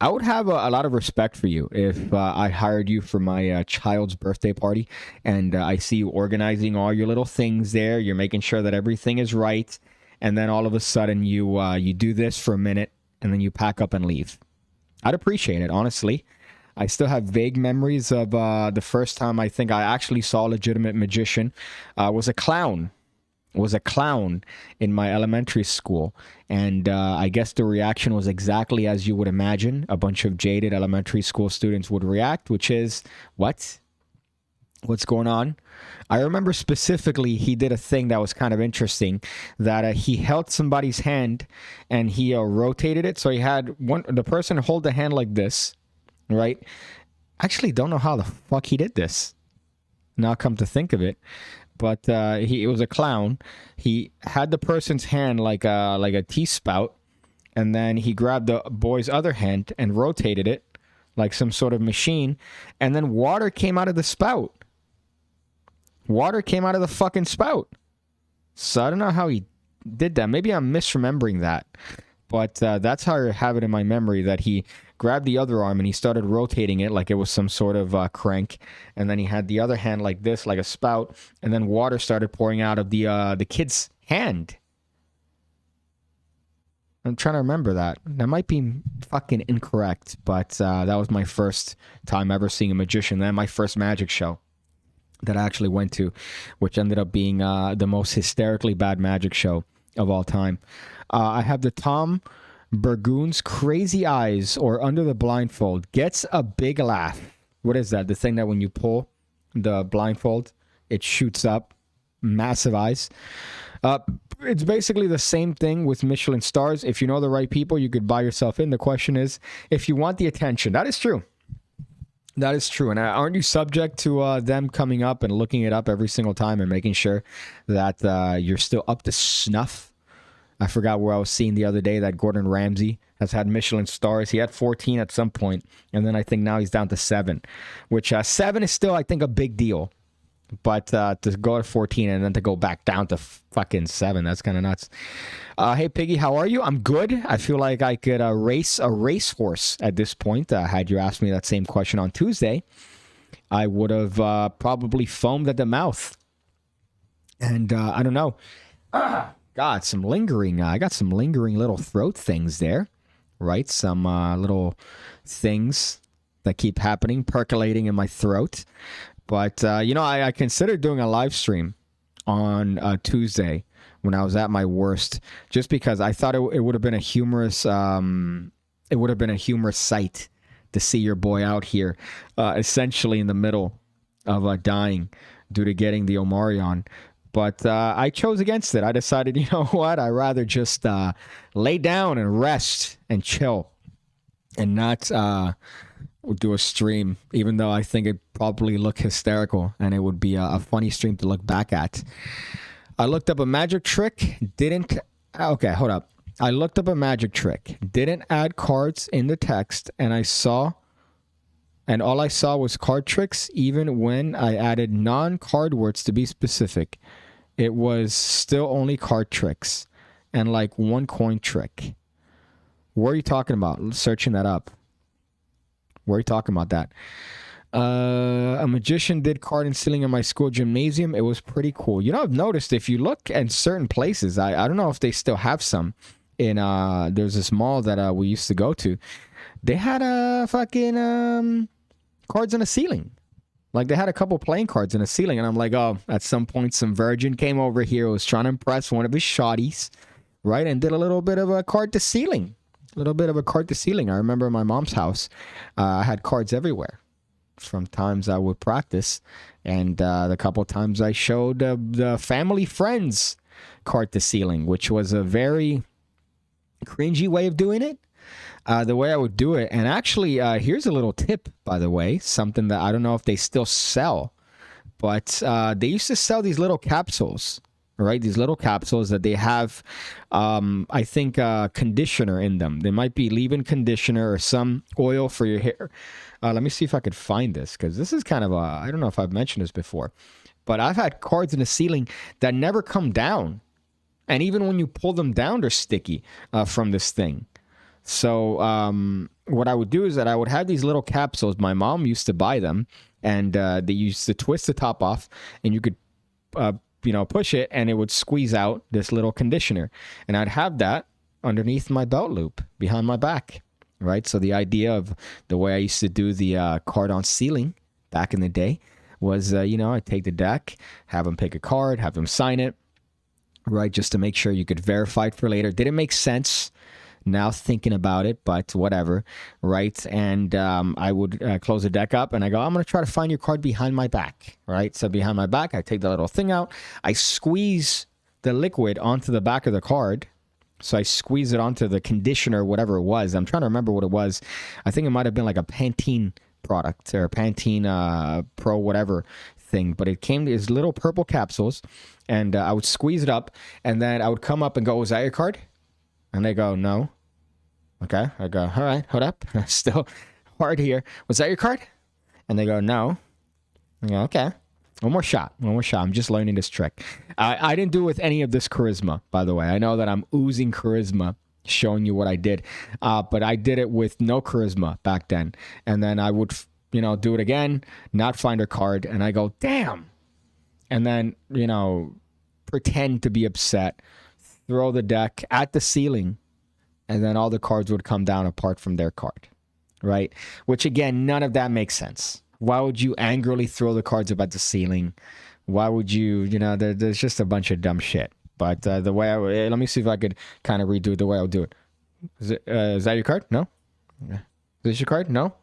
I would have a lot of respect for you if I hired you for my child's birthday party, and I see you organizing all your little things there. You're making sure that everything is right, and then all of a sudden you do this for a minute, and then you pack up and leave. I'd appreciate it, honestly. I still have vague memories of the first time I think I actually saw a legitimate magician. Was a clown in my elementary school. And I guess the reaction was exactly as you would imagine a bunch of jaded elementary school students would react, which is, what? What's going on? I remember specifically he did a thing that was kind of interesting, that he held somebody's hand and he rotated it. So he had the person hold the hand like this. Right? Actually, don't know how the fuck he did this. Now come to think of it, but it was a clown. He had the person's hand like a tea spout, and then he grabbed the boy's other hand and rotated it like some sort of machine, and then water came out of the spout. Water came out of the fucking spout. So I don't know how he did that. Maybe I'm misremembering that. But that's how I have it in my memory, that he grabbed the other arm and he started rotating it like it was some sort of crank. And then he had the other hand like this, like a spout. And then water started pouring out of the kid's hand. I'm trying to remember that. That might be fucking incorrect, but that was my first time ever seeing a magician. Then my first magic show that I actually went to, which ended up being the most hysterically bad magic show of all time. I have the Tom Burgoon's Crazy Eyes, or Under the Blindfold. Gets a big laugh. What is that? The thing that when you pull the blindfold, it shoots up. Massive eyes. It's basically the same thing with Michelin stars. If you know the right people, you could buy yourself in. The question is, if you want the attention. That is true. That is true. And aren't you subject to them coming up and looking it up every single time and making sure that you're still up to snuff? I forgot where I was seeing the other day that Gordon Ramsay has had Michelin stars. He had 14 at some point, and then I think now he's down to 7, which 7 is still, I think, a big deal. But to go to 14 and then to go back down to fucking 7, that's kind of nuts. Hey, Piggy, how are you? I'm good. I feel like I could race a racehorse at this point. Had you asked me that same question on Tuesday, I would have probably foamed at the mouth. And I don't know. God, some lingering. I got some lingering little throat things there, right? Some little things that keep happening, percolating in my throat. But, I considered doing a live stream on Tuesday when I was at my worst, just because I thought it would have been a humorous, sight to see your boy out here, essentially in the middle of dying due to getting the Omarion. But I chose against it. I decided, you know what? I'd rather just lay down and rest and chill and not do a stream, even though I think it'd probably look hysterical and it would be a funny stream to look back at. I looked up a magic trick, didn't... Okay, hold up. I looked up a magic trick, didn't add cards in the text, and all I saw was card tricks, even when I added non-card words to be specific. It was still only card tricks and like one coin trick. What are you talking about? Searching that up. Where are you talking about that? A magician did card and stealing in my school gymnasium. It was pretty cool. You know, I've noticed if you look at certain places, I don't know if they still have some. In there's this mall that we used to go to. They had fucking cards on the ceiling. Like, they had a couple playing cards in the ceiling, and I'm like, oh, at some point, some virgin came over here, was trying to impress one of his shotties, right, and did a little bit of a card to ceiling. A little bit of a card to ceiling. I remember in my mom's house, I had cards everywhere from times I would practice, and the couple times I showed the family friends card to ceiling, which was a very cringy way of doing it. The way I would do it, and actually, here's a little tip, by the way, something that I don't know if they still sell, but they used to sell these little capsules, right? These little capsules that they have, I think, conditioner in them. They might be leave-in conditioner or some oil for your hair. Let me see if I could find this, because this is kind of I don't know if I've mentioned this before, but I've had cards in the ceiling that never come down, and even when you pull them down, they're sticky from this thing. So what I would do is that I would have these little capsules. My mom used to buy them, and they used to twist the top off, and you could, push it, and it would squeeze out this little conditioner. And I'd have that underneath my belt loop, behind my back, right? So the idea of the way I used to do the card on ceiling back in the day was, I'd take the deck, have them pick a card, have them sign it, right, just to make sure you could verify it for later. Didn't make sense now thinking about it, but whatever, right? And I would close the deck up, and I go, I'm going to try to find your card behind my back, right? So behind my back, I take the little thing out, I squeeze the liquid onto the back of the card. So I squeeze it onto the conditioner, whatever it was. I'm trying to remember what it was. I think it might have been like a Pantene product or Pantene Pro whatever thing, but it came to these little purple capsules, and I would squeeze it up, and then I would come up and go, was that your card? And they go, no. Okay. I go, all right, hold up. Still hard here. Was that your card? And they go, no. I go, okay. One more shot. I'm just learning this trick. I didn't do it with any of this charisma, by the way. I know that I'm oozing charisma, showing you what I did. But I did it with no charisma back then. And then I would, do it again, not find her card. And I go, damn. And then, pretend to be upset. Throw the deck at the ceiling, and then all the cards would come down apart from their card, right? Which, again, none of that makes sense. Why would you angrily throw the cards up at the ceiling? Why would you, there's just a bunch of dumb shit. But the way let me see if I could kind of redo it the way I'll do it. Is that your card? No? Is this your card? No?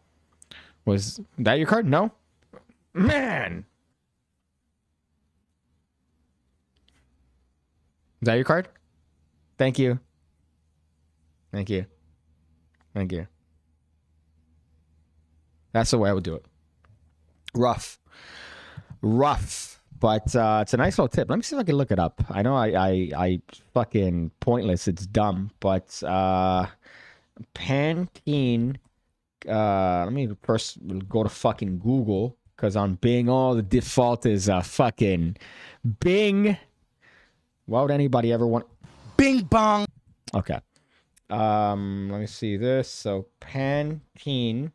Was that your card? No? Man! Is that your card? Thank you. Thank you. Thank you. That's the way I would do it. Rough. But it's a nice little tip. Let me see if I can look it up. I know I fucking pointless. It's dumb. But Pantene. Let me first go to fucking Google, because on Bing, the default is fucking Bing. Why would anybody ever want... Bing bong. Okay. Let me see this. So Pantene.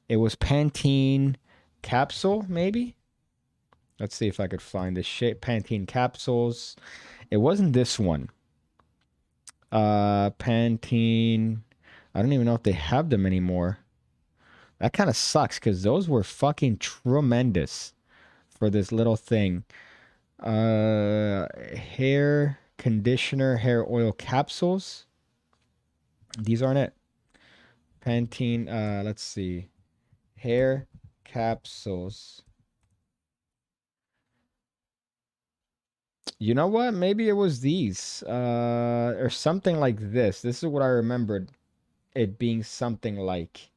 It was Pantene capsule, maybe? Let's see if I could find this shit. Pantene capsules. It wasn't this one. Pantene. I don't even know if they have them anymore. That kind of sucks, because those were fucking tremendous for this little thing. Hair conditioner, hair oil capsules. These aren't it. Pantene, let's see. Hair capsules. You know what? Maybe it was these. Or something like this. This is what I remembered it being something like.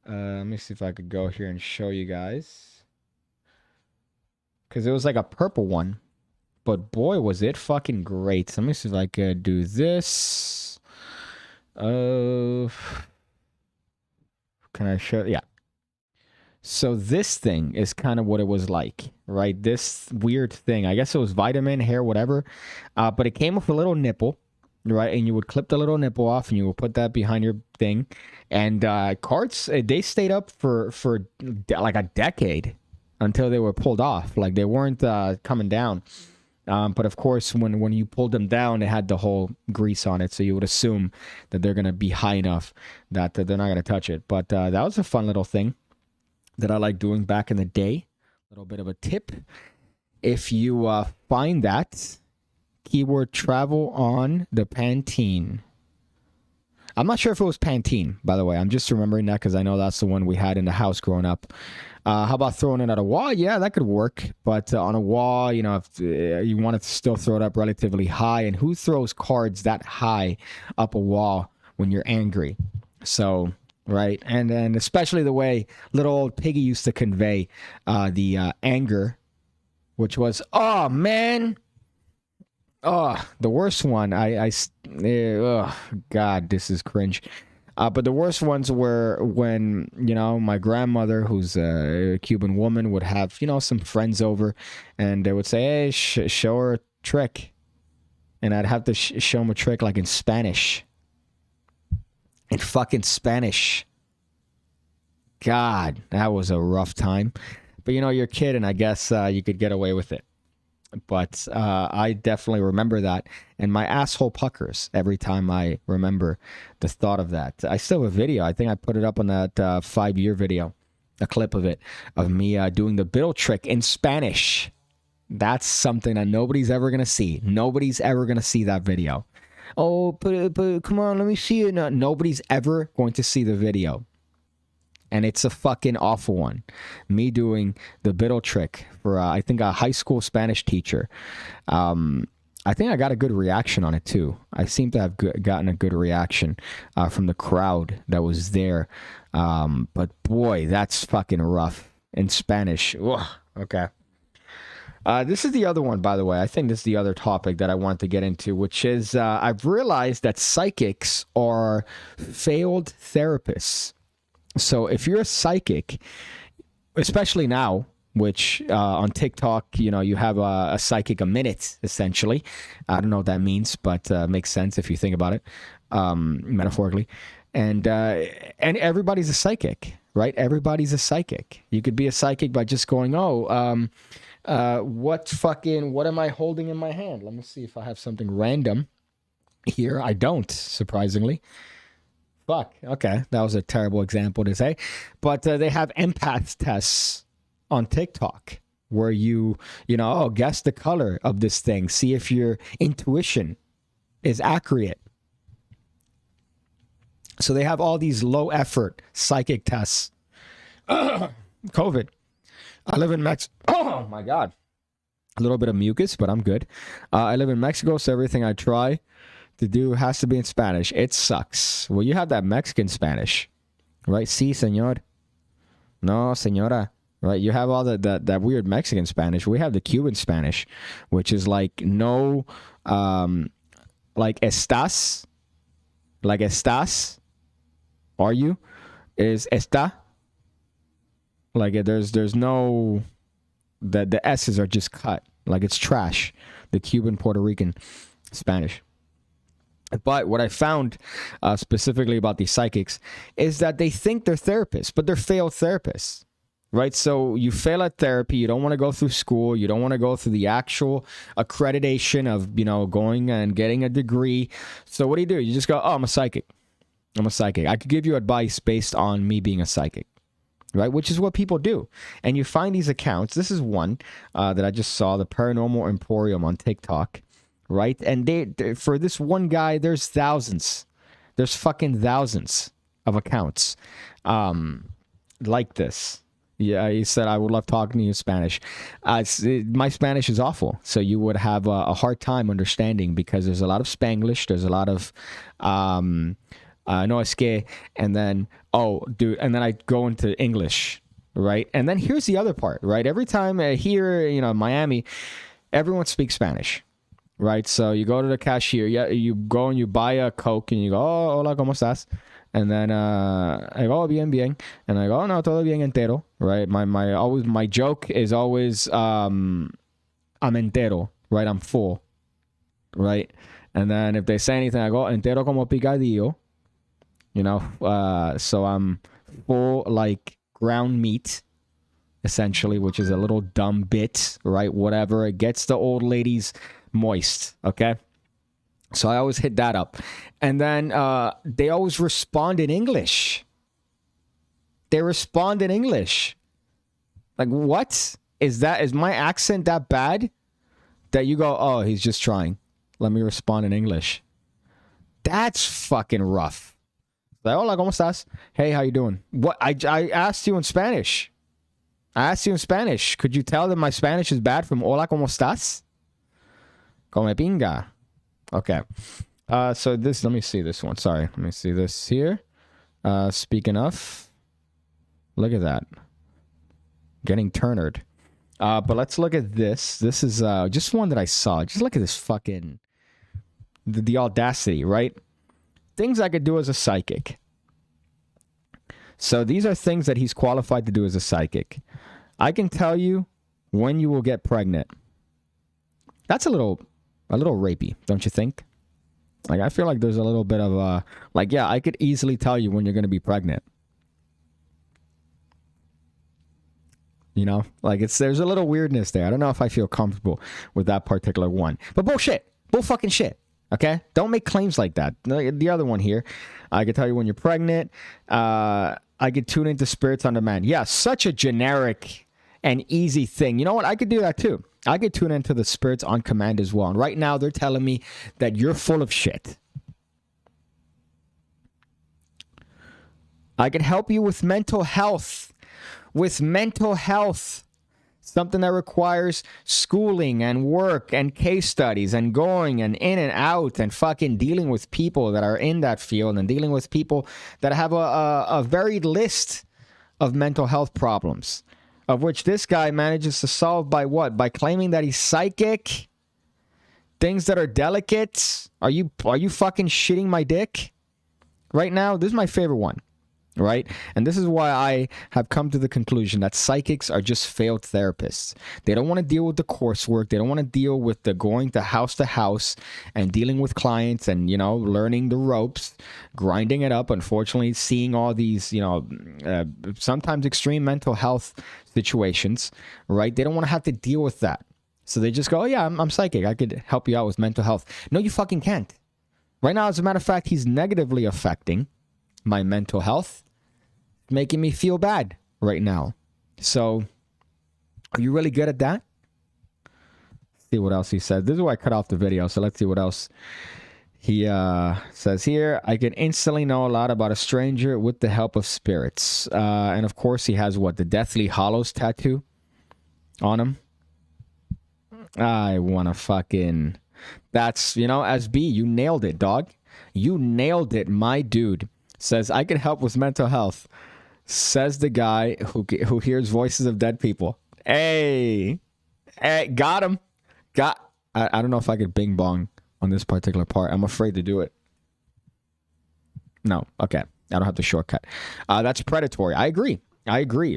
Let me see if I could go here and show you guys. Because it was like a purple one. But boy, was it fucking great. Let me see if I could do this. Can I show? Yeah. So this thing is kind of what it was like, right? This weird thing. I guess it was vitamin, hair, whatever. But it came with a little nipple, right? And you would clip the little nipple off and you would put that behind your thing. And cards, they stayed up for like a decade until they were pulled off. Like they weren't coming down. But of course, when you pulled them down, it had the whole grease on it. So you would assume that they're going to be high enough that they're not going to touch it. But that was a fun little thing that I like doing back in the day. A little bit of a tip. If you find that, keyword travel on the Pantene. I'm not sure if it was Pantene, by the way. I'm just remembering that because I know that's the one we had in the house growing up. How about throwing it at a wall? Yeah, that could work. But on a wall, you know, if you want to still throw it up relatively high. And who throws cards that high up a wall when you're angry? So, right. And then especially the way little old Piggy used to convey the anger, which was, oh, man. Oh, the worst one. Oh, God, this is cringe. But the worst ones were when, you know, my grandmother, who's a Cuban woman, would have, you know, some friends over and they would say, hey, show her a trick. And I'd have to show them a trick like in Spanish. In fucking Spanish. God, that was a rough time. But, you know, you're a kid and I guess you could get away with it. But I definitely remember that. And my asshole puckers every time I remember the thought of that. I still have a video. I think I put it up on that 5-year video. A clip of it. Of me doing the bill trick in Spanish. That's something that nobody's ever going to see. Nobody's ever going to see that video. Oh, but come on, let me see it. No, nobody's ever going to see the video. And it's a fucking awful one. Me doing the biddle trick for, I think, a high school Spanish teacher. I think I got a good reaction on it, too. I seem to have gotten a good reaction from the crowd that was there. But, boy, that's fucking rough. In Spanish. Ugh, okay. This is the other one, by the way. I think this is the other topic that I want to get into, which is I've realized that psychics are failed therapists. So if you're a psychic, especially now, which on TikTok, you know, you have a psychic a minute, essentially. I don't know what that means, but makes sense if you think about it metaphorically. And everybody's a psychic, right? Everybody's a psychic. You could be a psychic by just going, what am I holding in my hand? Let me see if I have something random here. I don't, surprisingly. Fuck. Okay. That was a terrible example to say. But they have empath tests on TikTok where you guess the color of this thing. See if your intuition is accurate. So they have all these low effort psychic tests. COVID. I live in Mexico. Oh my God. A little bit of mucus, but I'm good. I live in Mexico, so everything I try to do has to be in Spanish. It sucks. Well, you have that Mexican Spanish, right? Sí, señor. No, señora. Right? You have all that weird Mexican Spanish. We have the Cuban Spanish, which is like no, like estás, are you? Is está. Like there's no, the S's are just cut. Like it's trash. The Cuban Puerto Rican Spanish. But what I found specifically about these psychics is that they think they're therapists, but they're failed therapists, right? So you fail at therapy. You don't want to go through school. You don't want to go through the actual accreditation of, you know, going and getting a degree. So what do? You just go, oh, I'm a psychic. I'm a psychic. I could give you advice based on me being a psychic, right? Which is what people do. And you find these accounts. This is one that I just saw, the Paranormal Emporium on TikTok. Right? And they for this one guy, there's thousands. There's fucking thousands of accounts like this. Yeah, he said, I would love talking to you in Spanish. My Spanish is awful, so you would have a hard time understanding because there's a lot of Spanglish, there's a lot of no es que, and then, oh, dude, and then I go into English, right? And then here's the other part, right? Every time here, you know, Miami, everyone speaks Spanish, right? So you go to the cashier, you go and you buy a Coke, and you go, oh, hola, ¿cómo estás? And then I go, oh, bien, bien. And I go, oh, no, todo bien entero, right? My joke is always, I'm entero, right? I'm full, right? And then if they say anything, I go, entero como picadillo, you know? So I'm full like ground meat, essentially, which is a little dumb bit, right? Whatever. It gets the old ladies moist, okay? So I always hit that up. And then they always respond in English. They respond in English. Like, what? Is my accent that bad that you go, oh, he's just trying. Let me respond in English. That's fucking rough. Like, hola, ¿cómo estás? Hey, how you doing? What? I asked you in Spanish. Could you tell that my Spanish is bad from hola, ¿cómo estás? Come pinga. Okay. So this, let me see this one. Sorry. Let me see this here. Speaking of, look at that. Getting turnered. But let's look at this. This is just one that I saw. Just look at this fucking, the audacity, right? Things I could do as a psychic. So these are things that he's qualified to do as a psychic. I can tell you when you will get pregnant. That's a little rapey, don't you think? Like, I feel like there's a little bit of like, yeah, I could easily tell you when you're going to be pregnant. You know, like there's a little weirdness there. I don't know if I feel comfortable with that particular one, but bullshit, bull fucking shit. Okay, don't make claims like that. The other one here, I could tell you when you're pregnant. I could tune into spirits on demand. Yeah, such a generic and easy thing. You know what? I could do that too. I could tune into the spirits on command as well. And right now, they're telling me that you're full of shit. I can help you with mental health. Something that requires schooling and work and case studies and going and in and out and fucking dealing with people that are in that field and dealing with people that have a varied list of mental health problems, of which this guy manages to solve by what? By claiming that he's psychic? Things that are delicate? Are you fucking shitting my dick? Right now, this is my favorite one. Right? And this is why I have come to the conclusion that psychics are just failed therapists. They don't want to deal with the coursework. They don't want to deal with the going to house and dealing with clients and, you know, learning the ropes, grinding it up. Unfortunately, seeing all these, you know, sometimes extreme mental health situations, right? They don't want to have to deal with that. So they just go, oh, yeah, I'm psychic. I could help you out with mental health. No, you fucking can't. Right now, as a matter of fact, he's negatively affecting my mental health, making me feel bad right now. So, are you really good at that? Let's see what else he said. This is why I cut off the video, so let's see what else he says here. I can instantly know a lot about a stranger with the help of spirits. And of course, he has what? The Deathly Hallows tattoo on him. I want to fucking... That's, you know, as B, you nailed it, dog. You nailed it, my dude. Says, I can help with mental health. Says the guy who hears voices of dead people. Hey, got him. I don't know if I could bing bong on this particular part. I'm afraid to do it. No, okay. I don't have the shortcut. That's predatory. I agree,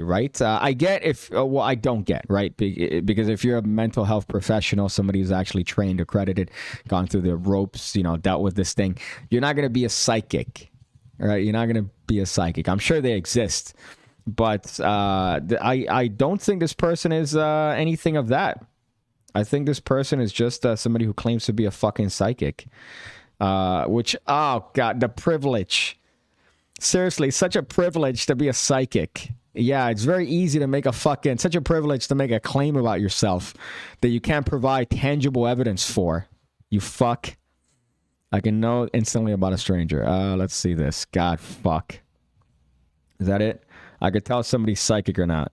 right? I get if, well, I don't get, right? Because if you're a mental health professional, somebody who's actually trained, accredited, gone through the ropes, you know, dealt with this thing, you're not going to be a psychic. Right, you're not going to be a psychic. I'm sure they exist, but I don't think this person is anything of that. I think this person is just somebody who claims to be a fucking psychic. Which, oh God, the privilege. Seriously, such a privilege to be a psychic. Yeah, it's very easy to make such a privilege to make a claim about yourself that you can't provide tangible evidence for. You fuck. I can know instantly about a stranger. Let's see this. God, fuck. Is that it? I could tell if somebody's psychic or not.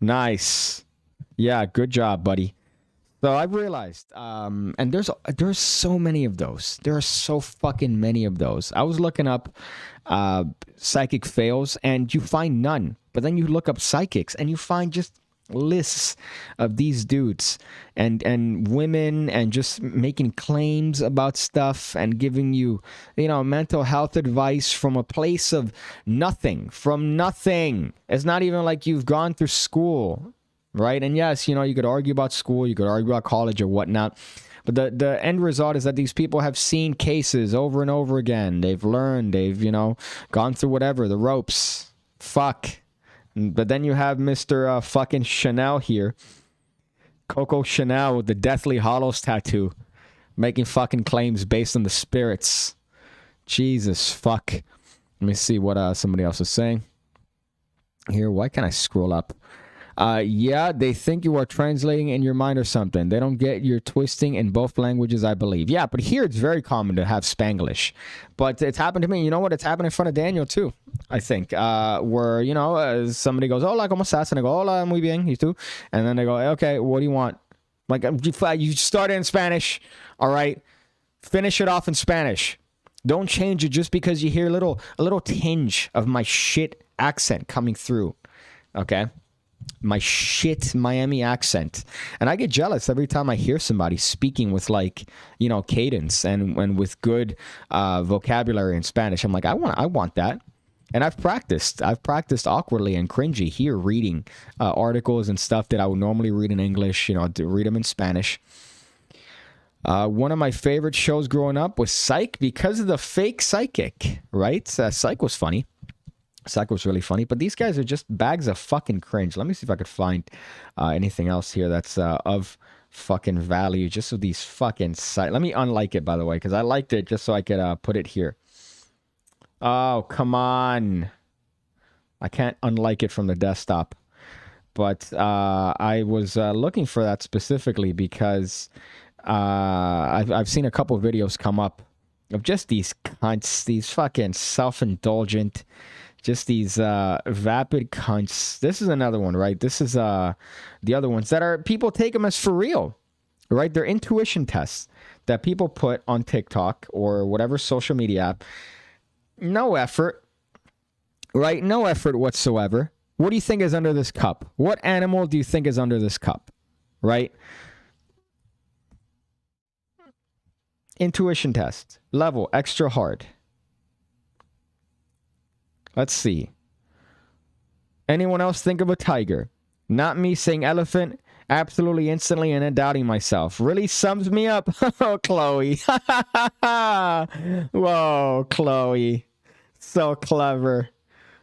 Nice. Yeah, good job, buddy. So I've realized, and there's so many of those. There are so fucking many of those. I was looking up psychic fails, and you find none. But then you look up psychics, and you find just lists of these dudes and women, and just making claims about stuff and giving you, mental health advice from a place of nothing. From nothing. It's not even like you've gone through school. Right? And yes, you could argue about school, you could argue about college or whatnot, but the end result is that these people have seen cases over and over again. They've learned, they've, gone through whatever, the ropes. Fuck. But then you have Mr. Fucking Chanel here. Coco Chanel with the Deathly Hallows tattoo. Making fucking claims based on the spirits. Jesus, fuck. Let me see what somebody else is saying. Here, why can't I scroll up? Yeah, they think you are translating in your mind or something. They don't get you're twisting in both languages, I believe. Yeah, but here it's very common to have Spanglish. But it's happened to me. You know what? It's happened in front of Daniel, too, I think. Where, somebody goes, hola, ¿cómo estás? And I go, hola, muy bien, you too. And then they go, okay, what do you want? Like, you started in Spanish, all right? Finish it off in Spanish. Don't change it just because you hear a little tinge of my shit accent coming through, okay? My shit Miami accent. And I get jealous every time I hear somebody speaking with cadence and with good vocabulary in Spanish. I'm like, I want that. And I've practiced awkwardly and cringy here reading articles and stuff that I would normally read in English, to read them in Spanish. One of my favorite shows growing up was Psych because of the fake psychic, right? Psych was funny. Psych was really funny, but these guys are just bags of fucking cringe. Let me see if I could find anything else here that's of fucking value. Just with these fucking Let me unlike it, by the way, because I liked it just so I could put it here. Oh, come on. I can't unlike it from the desktop. But I was looking for that specifically because I've seen a couple videos come up of just these cunts, these fucking self-indulgent, just these vapid cunts. This is another one, right? This is the other ones that are, people take them as for real, right? They're intuition tests that people put on TikTok or whatever social media app. No effort, right? No effort whatsoever. What do you think is under this cup? What animal do you think is under this cup, right? Intuition test. Level, extra hard. Let's see. Anyone else think of a tiger? Not me saying elephant. Absolutely instantly and then doubting myself. Really sums me up. Oh, Chloe. Whoa, Chloe. So clever.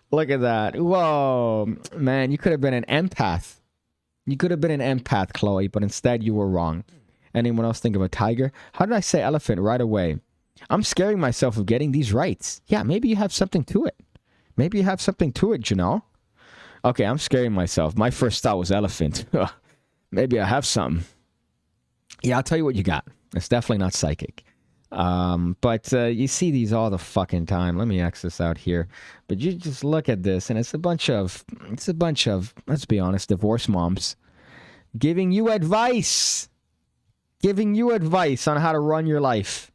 Look at that. Whoa. Man, you could have been an empath. You could have been an empath, Chloe, but instead you were wrong. Anyone else think of a tiger? How did I say elephant right away? I'm scaring myself of getting these right. Yeah, maybe you have something to it. Maybe you have something to it, Janelle. Okay, I'm scaring myself. My first thought was elephant. Maybe I have something. Yeah, I'll tell you what you got. It's definitely not psychic. But you see these all the fucking time. Let me X this out here. But you just look at this, and it's a bunch of, let's be honest, divorce moms giving you advice. Giving you advice on how to run your life.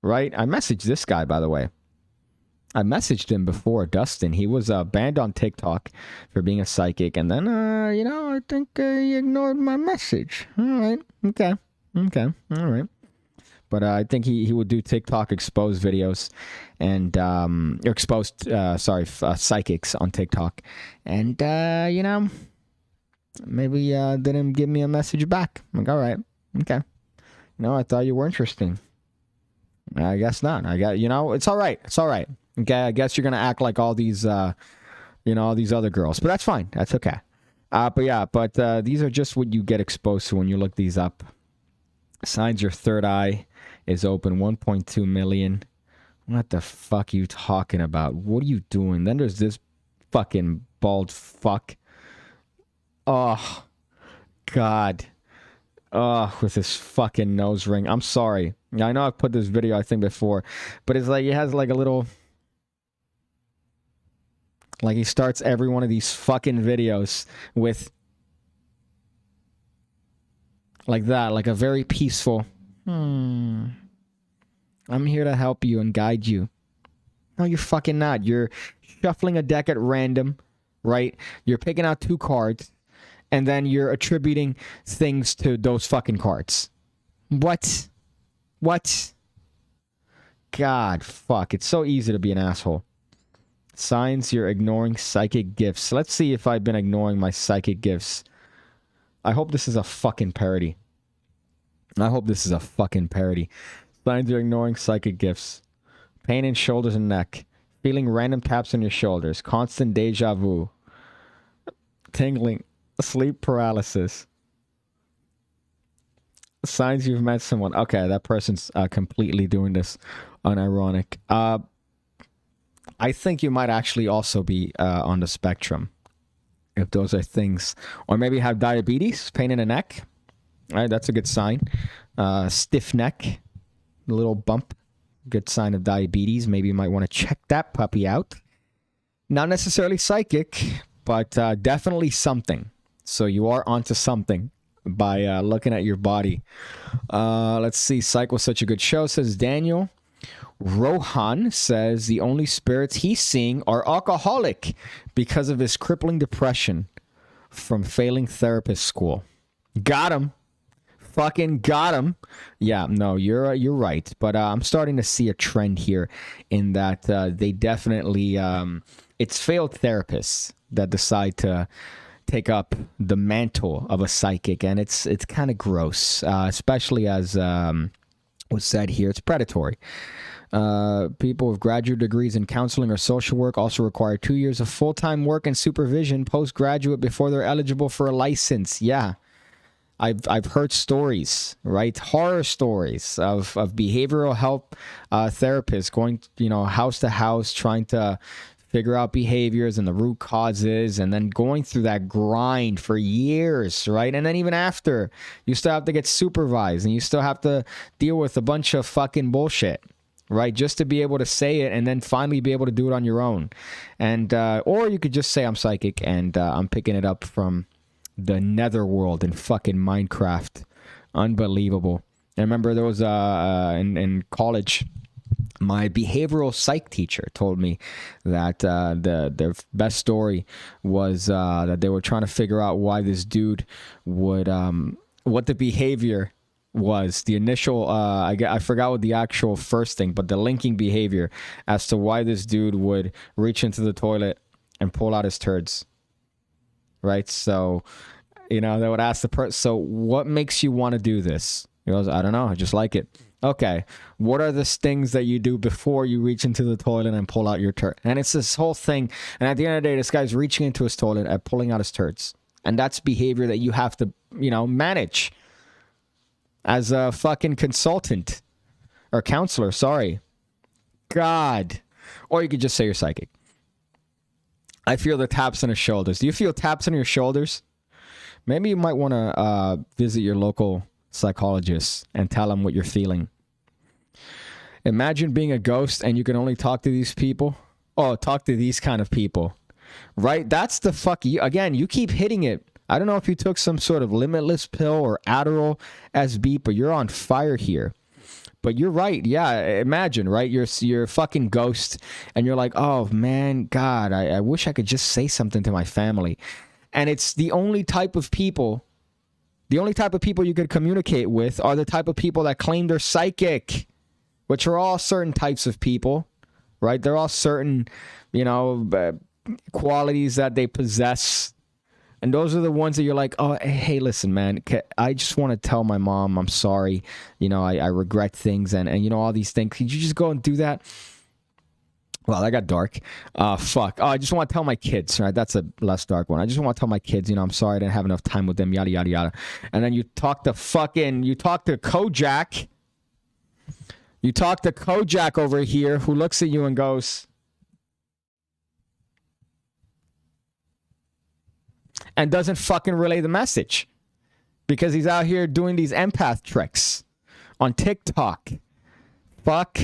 Right? I messaged this guy, by the way. I messaged him before, Dustin. He was banned on TikTok for being a psychic. And then, I think he ignored my message. All right. Okay. All right. But I think he would do TikTok exposed videos and, or exposed, psychics on TikTok. And, maybe didn't give me a message back. I'm like, all right. Okay. I thought you were interesting. I guess not. It's all right. It's all right. Okay, I guess you're gonna act like all these, all these other girls, but that's fine. That's okay. But these are just what you get exposed to when you look these up. Signs your third eye is open. 1.2 million. What the fuck are you talking about? What are you doing? Then there's this fucking bald fuck. Oh, God. Oh, with this fucking nose ring. I'm sorry. I know I've put this video, I think, before, but it's like, it has like a little, Like he starts every one of these fucking videos with like that, like a very peaceful, I'm here to help you and guide you. No, you're fucking not. You're shuffling a deck at random, right? You're picking out 2 cards, and then you're attributing things to those fucking cards. What? God, fuck. It's so easy to be an asshole. Signs you're ignoring psychic gifts. Let's see if I've been ignoring my psychic gifts. I hope this is a fucking parody. Signs you're ignoring psychic gifts. Pain in shoulders and neck. Feeling random taps on your shoulders. Constant deja vu. Tingling. Sleep paralysis. Signs you've met someone. Okay, that person's completely doing this unironic. I think you might actually also be on the spectrum, if those are things. Or maybe have diabetes, pain in the neck. All right, that's a good sign. Stiff neck, a little bump. Good sign of diabetes. Maybe you might want to check that puppy out. Not necessarily psychic, but definitely something. So you are onto something by looking at your body. Let's see. Psych was such a good show, says Daniel. Rohan says the only spirits he's seeing are alcoholic because of his crippling depression from failing therapist school. Got him. Fucking got him. Yeah, no, you're right. But I'm starting to see a trend here in that they definitely it's failed therapists that decide to take up the mantle of a psychic, and it's kind of gross, especially as was said here. It's predatory. People with graduate degrees in counseling or social work also require 2 years of full-time work and supervision postgraduate before they're eligible for a license. Yeah. I've heard stories, right? Horror stories of behavioral health therapists going, house to house, trying to figure out behaviors and the root causes, and then going through that grind for years, right? And then even after, you still have to get supervised, and you still have to deal with a bunch of fucking bullshit, right? Just to be able to say it and then finally be able to do it on your own. And or you could just say I'm psychic and I'm picking it up from the netherworld in fucking Minecraft. Unbelievable. I remember there was in college, my behavioral psych teacher told me that their best story was that they were trying to figure out why this dude would what the behavior was, the initial I forgot what the actual first thing, but the linking behavior as to why this dude would reach into the toilet and pull out his turds. Right? So, they would ask the person, so what makes you want to do this? He goes, I don't know. I just like it. Okay. What are the things that you do before you reach into the toilet and pull out your turd? And it's this whole thing. And at the end of the day, this guy's reaching into his toilet and pulling out his turds. And that's behavior that you have to, manage as a fucking consultant or counselor. Sorry. God. Or you could just say you're psychic. I feel the taps on his shoulders. Do you feel taps on your shoulders? Maybe you might want to visit your local psychologist and tell him what you're feeling. Imagine being a ghost and you can only talk to these people. Oh, talk to these kind of people. Right? That's the fuck. Again, you keep hitting it. I don't know if you took some sort of limitless pill or Adderall SB, but you're on fire here. But you're right. Yeah, imagine, right? You're a fucking ghost, and you're like, oh, man, God, I wish I could just say something to my family. And it's the only type of people you could communicate with are the type of people that claim they're psychic, which are all certain types of people, right? They're all certain, qualities that they possess. And those are the ones that you're like, oh, hey, listen, man, I just want to tell my mom I'm sorry. I regret things and all these things. Could you just go and do that? Well, that got dark. Fuck. Oh, I just want to tell my kids, right? That's a less dark one. I just want to tell my kids, I'm sorry I didn't have enough time with them, yada, yada, yada. And then you talk to Kojak. You talk to Kojak over here who looks at you and goes, and doesn't fucking relay the message because he's out here doing these empath tricks on TikTok. Fuck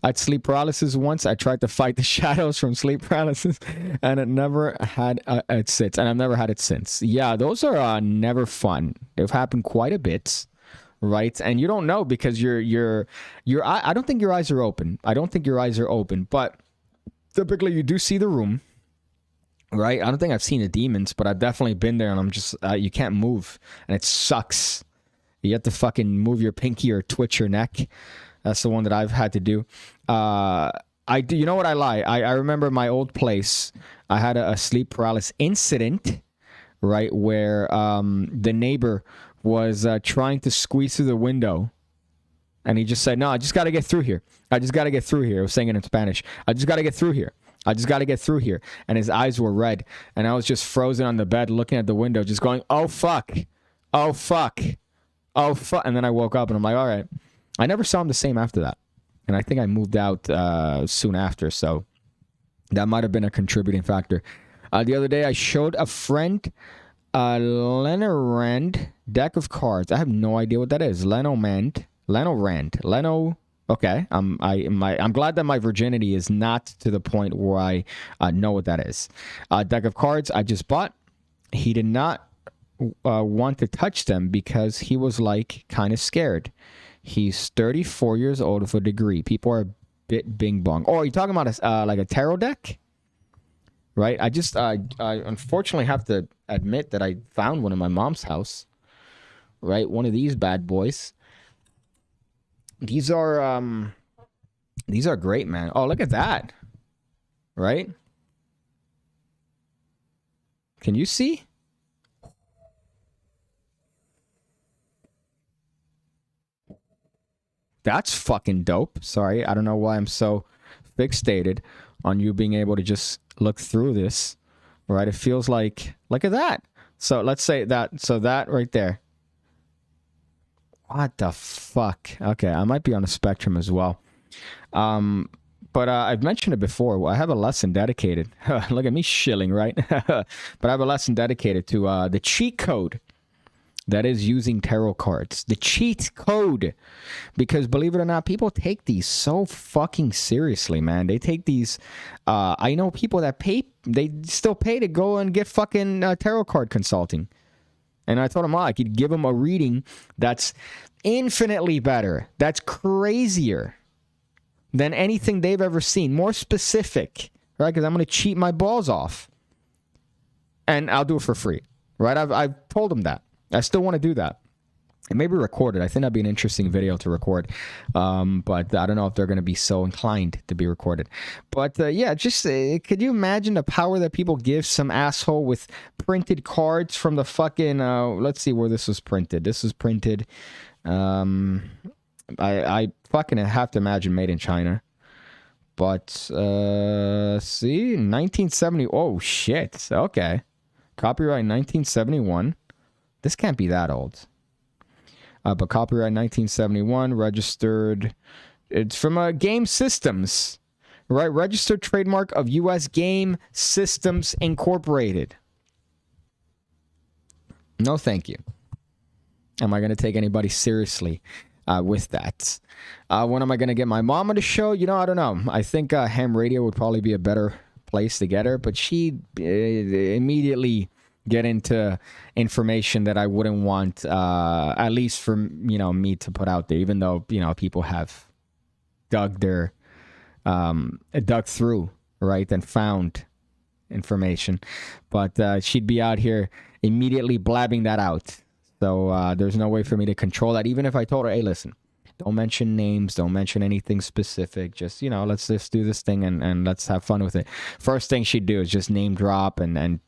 I had sleep paralysis once. I tried to fight the shadows from sleep paralysis, and it never had it since. And I've never had it since. Yeah, those are never fun. They've happened quite a bit, right? And you don't know because your I don't think your eyes are open. I don't think your eyes are open, but typically you do see the room, right? I don't think I've seen the demons, but I've definitely been there, and I'm just you can't move, and it sucks. You have to fucking move your pinky or twitch your neck. That's the one that I've had to do. I do. You know what? I lie. I remember my old place. I had a sleep paralysis incident, right, where the neighbor was trying to squeeze through the window, and he just said, "No, I just got to get through here. I just got to get through here." I was saying it in Spanish. I just got to get through here. I just got to get through here. And his eyes were red, and I was just frozen on the bed, looking at the window, just going, "Oh fuck, oh fuck, oh fuck." And then I woke up, and I'm like, "All right." I never saw him the same after that. And I think I moved out soon after. So that might have been a contributing factor. The other day, I showed a friend Lenorand deck of cards. I have no idea what that is. Lenorand. Okay. I'm glad that my virginity is not to the point where I know what that is. Deck of cards I just bought. He did not want to touch them because he was like kind of scared. He's 34 years old with a degree. People are a bit bing bong. Oh, are you talking about like a tarot deck? Right? I unfortunately have to admit that I found one in my mom's house. Right? One of these bad boys. These are great, man. Oh, look at that. Right? Can you see? That's fucking dope. Sorry, I don't know why I'm so fixated on you being able to just look through this. Right? It feels like, look at that. So let's say that, so that right there. What the fuck? Okay, I might be on a spectrum as well. But I've mentioned it before. I have a lesson dedicated. Look at me shilling, right? But I have a lesson dedicated to the cheat code that is using tarot cards. The cheat code. Because believe it or not, people take these so fucking seriously, man. They take these... I know people that pay... They still pay to go and get fucking tarot card consulting. And I told them, I could give them a reading that's infinitely better. That's crazier than anything they've ever seen. More specific, right? Because I'm going to cheat my balls off. And I'll do it for free, right? I've told them that. I still want to do that. It may be recorded. I think that'd be an interesting video to record. But I don't know if they're going to be so inclined to be recorded. But yeah, just could you imagine the power that people give some asshole with printed cards from the fucking... let's see where this was printed. This was printed... I fucking have to imagine made in China. But, see? 1970... Oh, shit. Okay. Copyright 1971. This can't be that old. But copyright 1971, registered. It's from Game Systems, right? Registered trademark of U.S. Game Systems Incorporated. No, thank you. Am I going to take anybody seriously with that? When am I going to get my mom on the show? You know, I don't know. I think ham radio would probably be a better place to get her, but she immediately get into information that I wouldn't want, at least for, me to put out there, even though, people have dug through, right, and found information. But she'd be out here immediately blabbing that out. So there's no way for me to control that. Even if I told her, hey, listen, don't mention names, don't mention anything specific. Just, let's just do this thing and let's have fun with it. First thing she'd do is just name drop and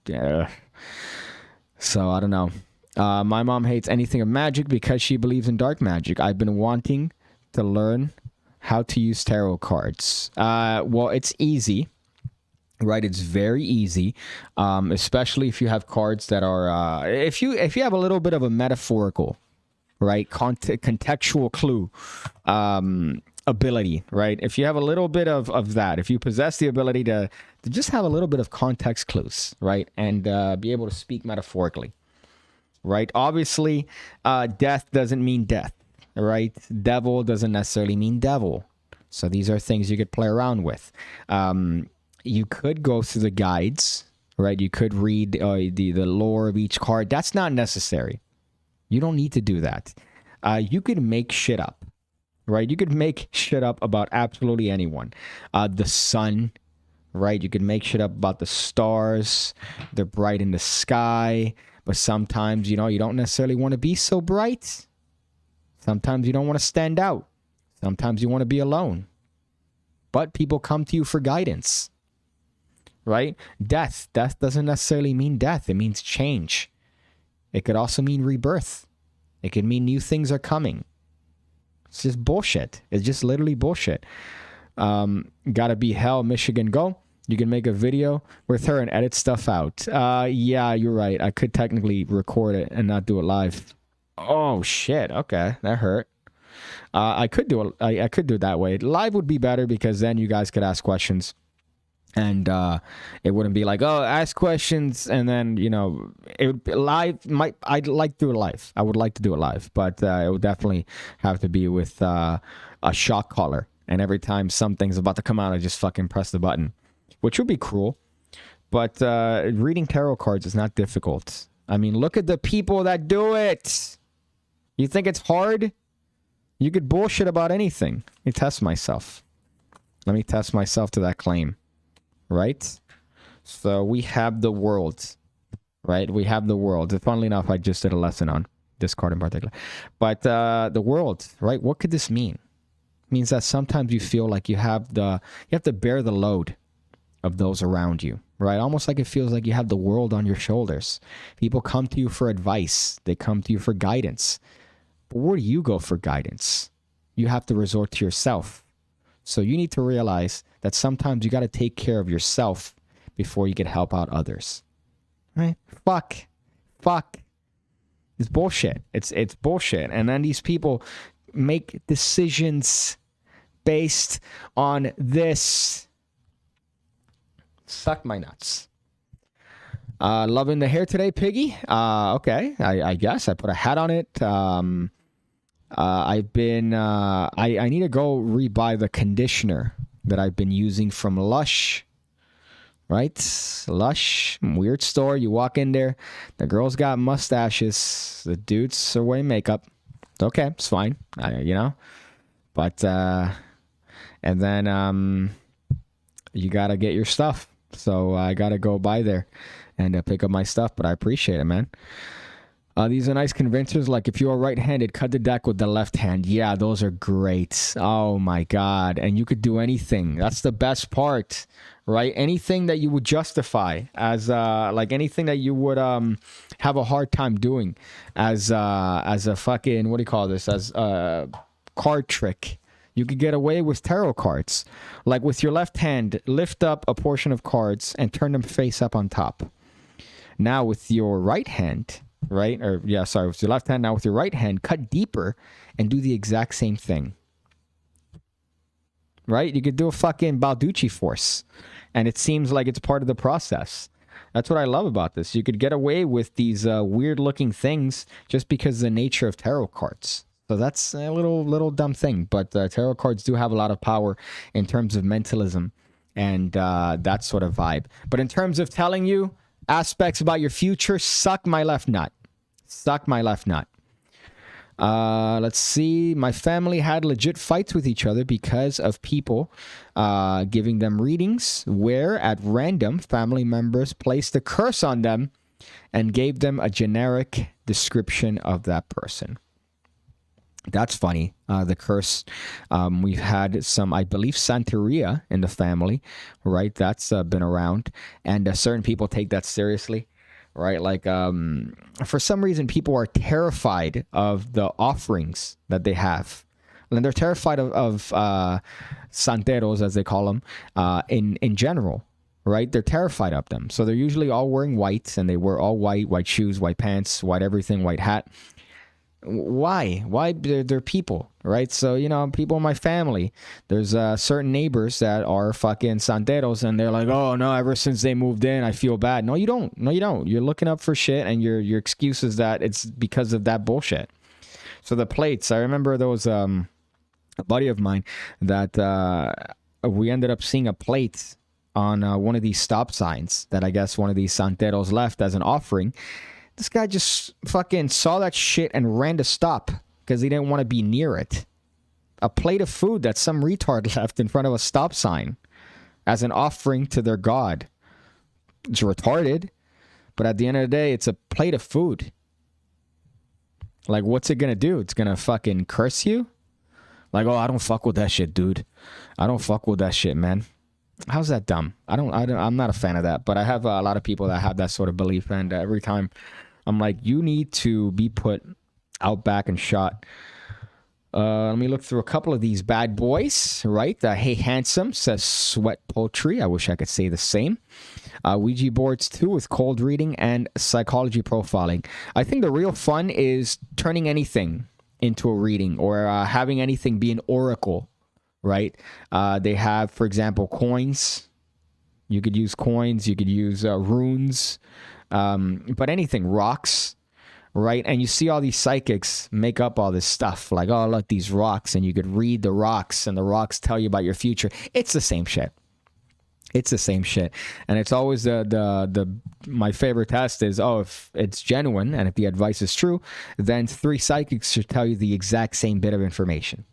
so I don't know. My mom hates anything of magic because she believes in dark magic. I've been wanting to learn how to use tarot cards. Well, it's easy, right? It's very easy, especially if you have cards that are if you have a little bit of a metaphorical, right, contextual clue ability, right? If you have a little bit of that, if you possess the ability to just have a little bit of context clues, right, and be able to speak metaphorically, right? Obviously, death doesn't mean death, right? Devil doesn't necessarily mean devil, So these are things you could play around with. You could go through the guides, right? You could read the lore of each card. That's not necessary. You don't need to do that. You could make shit up, right? You could make shit up about absolutely anyone. The sun, right? You could make shit up about the stars. They're bright in the sky. But sometimes, you know, you don't necessarily want to be so bright. Sometimes you don't want to stand out. Sometimes you want to be alone. But people come to you for guidance, right? Death doesn't necessarily mean death. It means change. It could also mean rebirth. It could mean new things are coming. It's just bullshit. It's just literally bullshit. Gotta be hell, Michigan, go. You can make a video with her and edit stuff out. Yeah, you're right. I could technically record it and not do it live. Oh shit. Okay, that hurt. I could do it that way. Live would be better because then you guys could ask questions, and it wouldn't be like, oh, ask questions, and then, you know, it would be live. I'd like to do it live. I would like to do it live, but it would definitely have to be with a shock collar, and every time something's about to come out, I just fucking press the button, which would be cruel. But reading tarot cards is not difficult. I mean, look at the people that do it. You think it's hard? You could bullshit about anything. Let me test myself. Let me test myself to that claim. Right? So we have the world. Right? We have the world. Funnily enough, I just did a lesson on this card in particular. But the world, right? What could this mean? It means that sometimes you feel like you have to bear the load of those around you. Right? Almost like it feels like you have the world on your shoulders. People come to you for advice. They come to you for guidance. But where do you go for guidance? You have to resort to yourself. So you need to realize that sometimes you got to take care of yourself before you can help out others. Right? Fuck. It's bullshit. It's bullshit. And then these people make decisions based on this. Suck my nuts. Loving the hair today, Piggy. Okay, I guess I put a hat on it. I've been, I need to go rebuy the conditioner that I've been using from Lush, right? Lush, weird store. You walk in there, the girls got mustaches, the dudes are wearing makeup. It's okay, it's fine, you know, but, and then, you gotta get your stuff. So I gotta go by there and pick up my stuff, but I appreciate it, man. These are nice convincers. Like if you are right-handed, cut the deck with the left hand. Yeah, those are great. Oh my God. And you could do anything. That's the best part, right? Anything that you would justify as like anything that you would have a hard time doing as a fucking, what do you call this? As a card trick. You could get away with tarot cards. Like with your left hand, lift up a portion of cards and turn them face up on top. Now with your right hand, right? Or yeah, sorry, with your left hand. Now with your right hand, cut deeper and do the exact same thing. Right? You could do a fucking Balducci force. And it seems like it's part of the process. That's what I love about this. You could get away with these weird looking things just because of the nature of tarot cards. So that's a little dumb thing. But tarot cards do have a lot of power in terms of mentalism and that sort of vibe. But in terms of telling you aspects about your future, suck my left nut. Suck my left nut. Let's see. My family had legit fights with each other because of people giving them readings where at random family members placed a curse on them and gave them a generic description of that person. That's funny. The curse. We've had some, I believe, Santeria in the family, right? That's been around. And certain people take that seriously, right? Like, for some reason, people are terrified of the offerings that they have. And they're terrified of santeros, as they call them, in general, right? They're terrified of them. So they're usually all wearing white, and they wear all white shoes, white pants, white everything, white hat. Why they're people, right? So, you know, people in my family, there's certain neighbors that are fucking santeros, and they're like, oh no, ever since they moved in I feel bad. No, you don't. You're looking up for shit, and your excuse is that it's because of that bullshit. So the plates, I remember those a buddy of mine that we ended up seeing a plate on one of these stop signs that I guess one of these santeros left as an offering. This guy just fucking saw that shit and ran to stop because he didn't want to be near it. A plate of food that some retard left in front of a stop sign as an offering to their god. It's retarded, but at the end of the day, it's a plate of food. Like, what's it gonna do? It's gonna fucking curse you? Like, oh, I don't fuck with that shit, dude. I don't fuck with that shit, man. How's that dumb? I'm not a fan of that, but I have a lot of people that have that sort of belief, and every time I'm like, you need to be put out back and shot. Let me look through a couple of these bad boys, right? Hey Handsome says sweat poultry. I wish I could say the same. Ouija boards too with cold reading and psychology profiling. I think the real fun is turning anything into a reading or having anything be an oracle, right? They have, for example, coins. You could use coins. You could use runes. But anything, rocks. Right? And you see all these psychics make up all this stuff. Like, oh, look, these rocks. And you could read the rocks. And the rocks tell you about your future. It's the same shit. It's the same shit. And it's always my favorite test is, oh, if it's genuine and if the advice is true, then 3 psychics should tell you the exact same bit of information.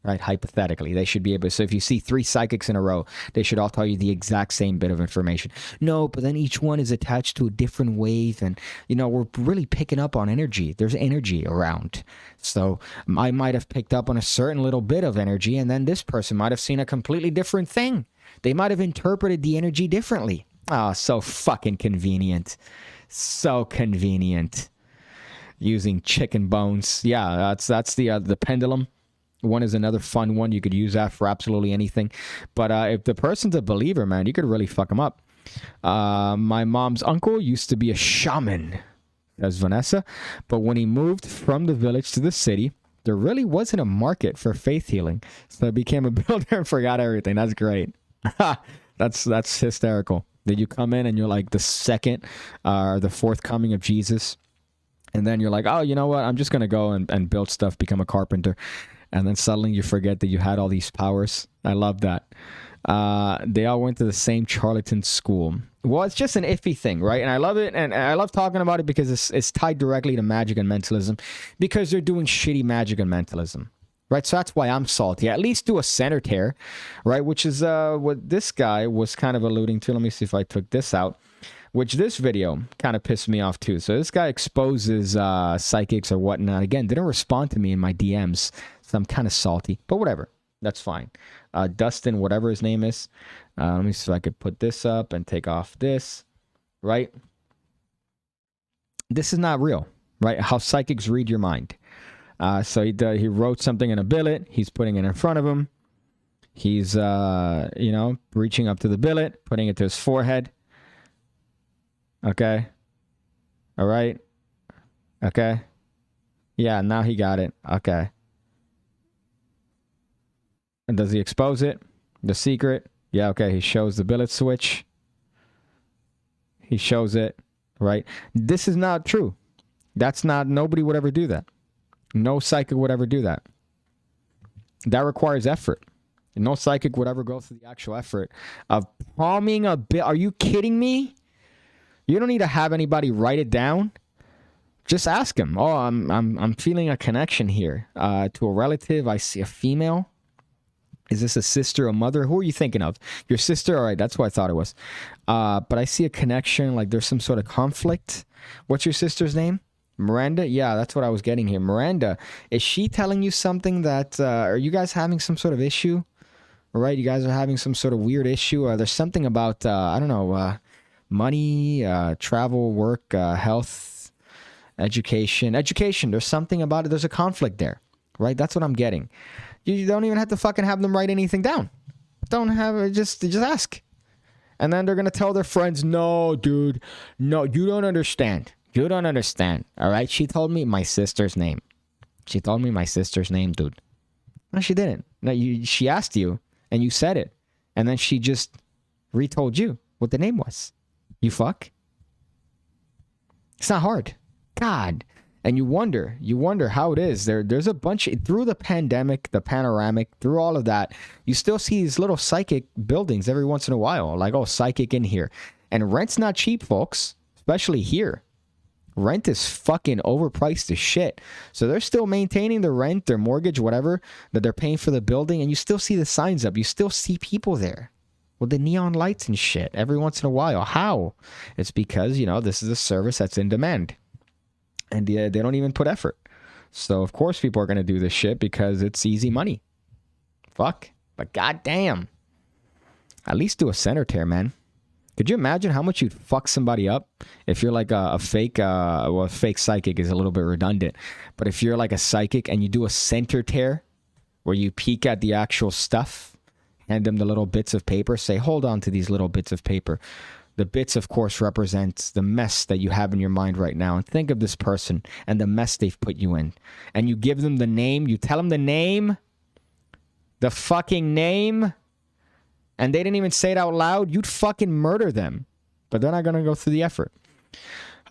Right? Hypothetically, they should be able to. So if you see 3 psychics in a row, they should all tell you the exact same bit of information. No, but then each one is attached to a different wave. And, you know, we're really picking up on energy. There's energy around. So I might have picked up on a certain little bit of energy. And then this person might have seen a completely different thing. They might have interpreted the energy differently. Oh, so fucking convenient. So convenient. Using chicken bones. Yeah, that's the pendulum. One is another fun one. You could use that for absolutely anything. But if the person's a believer, man, you could really fuck them up. My mom's uncle used to be a shaman, says Vanessa. But when he moved from the village to the city, there really wasn't a market for faith healing. So he became a builder and forgot everything. That's great. That's hysterical. That you come in and you're like the second or the fourth coming of Jesus. And then you're like, oh, you know what? I'm just going to go and build stuff, become a carpenter. And then suddenly you forget that you had all these powers. I love that. They all went to the same charlatan school. Well, it's just an iffy thing, right? And I love it. And I love talking about it because it's tied directly to magic and mentalism. Because they're doing shitty magic and mentalism. Right? So that's why I'm salty. At least do a center tear. Right? Which is what this guy was kind of alluding to. Let me see if I took this out. Which this video kind of pissed me off too. So this guy exposes psychics or whatnot. Again, didn't respond to me in my DMs. So I'm kind of salty. But whatever. That's fine. Dustin, whatever his name is. Let me see if I could put this up and take off this. Right? This is not real. Right? How psychics read your mind. So he wrote something in a billet. He's putting it in front of him. He's, reaching up to the billet. Putting it to his forehead. Okay. All right. Okay. Yeah, now he got it. Okay. And does he expose it? The secret? Yeah, okay. He shows the billet switch. He shows it, right? This is not true. That's not, nobody would ever do that. No psychic would ever do that. That requires effort. No psychic would ever go through the actual effort of palming a bit. Are you kidding me? You don't need to have anybody write it down. Just ask him. Oh, I'm feeling a connection here to a relative. I see a female. Is this a sister or mother? Who are you thinking of? Your sister? All right, that's what I thought it was. But I see a connection. Like there's some sort of conflict. What's your sister's name? Miranda? Yeah, that's what I was getting here. Miranda, is she telling you something that, are you guys having some sort of issue? All right, you guys are having some sort of weird issue. There's something about, I don't know, money, travel, work, health, education. Education, there's something about it. There's a conflict there, right? That's what I'm getting. You don't even have to fucking have them write anything down. Don't have it, just ask. And then they're going to tell their friends, no, dude, no, you don't understand. You don't understand, all right? She told me my sister's name. She told me my sister's name, dude. No, she didn't. No, she asked you, and you said it. And then she just retold you what the name was. You fuck? It's not hard. God. And you wonder how it is. There's a bunch, through the pandemic, the panoramic, through all of that, you still see these little psychic buildings every once in a while. Like, oh, psychic in here. And rent's not cheap, folks, especially here. Rent is fucking overpriced as shit. So they're still maintaining the rent, their mortgage, whatever, that they're paying for the building. And you still see the signs up. You still see people there with the neon lights and shit every once in a while. How? It's because, you know, this is a service that's in demand. And they don't even put effort. So, of course, people are going to do this shit because it's easy money. Fuck. But goddamn. At least do a center tear, man. Could you imagine how much you'd fuck somebody up if you're like a fake, well, fake psychic is a little bit redundant. But if you're like a psychic and you do a center tear where you peek at the actual stuff, hand them the little bits of paper, say, hold on to these little bits of paper. The bits, of course, represents the mess that you have in your mind right now. And think of this person and the mess they've put you in. And you give them the name. You tell them the name. The fucking name. And they didn't even say it out loud. You'd fucking murder them. But they're not going to go through the effort.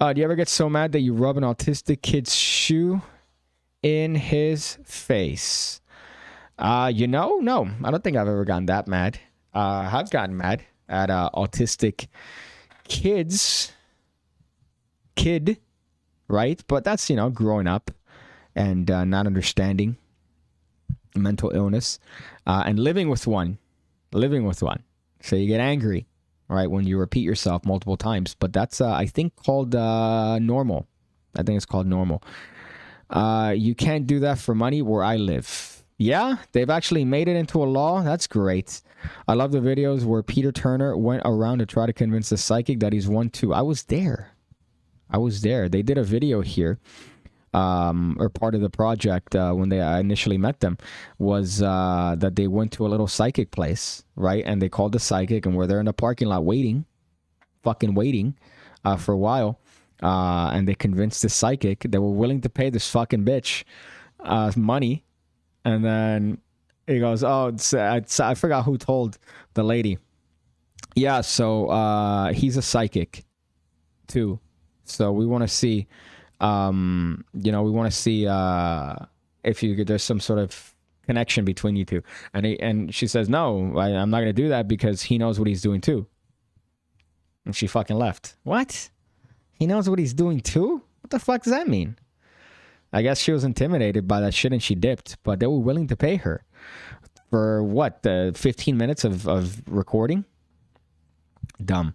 Do you ever get so mad that you rub an autistic kid's shoe in his face? You know, no. I don't think I've ever gotten that mad. I've gotten mad at autistic kid, right? But that's, you know, growing up and not understanding mental illness and living with one. So you get angry, right, when you repeat yourself multiple times. But that's, I think, called normal. I think it's called normal. You can't do that for money where I live. Yeah, they've actually made it into a law. That's great. I love the videos where Peter Turner went around to try to convince the psychic that he's one too. I was there. They did a video here, or part of the project when they initially met them was that they went to a little psychic place, right? And they called the psychic and were there in the parking lot waiting for a while. And they convinced the psychic they were willing to pay this fucking bitch money. And then he goes, oh, I forgot who told the lady. Yeah, so he's a psychic too. So we want to see, if there's some sort of connection between you two. And she says, no, I'm not going to do that because he knows what he's doing too. And she fucking left. What? He knows what he's doing too? What the fuck does that mean? I guess she was intimidated by that shit and she dipped, but they were willing to pay her for what? 15 minutes of recording? Dumb.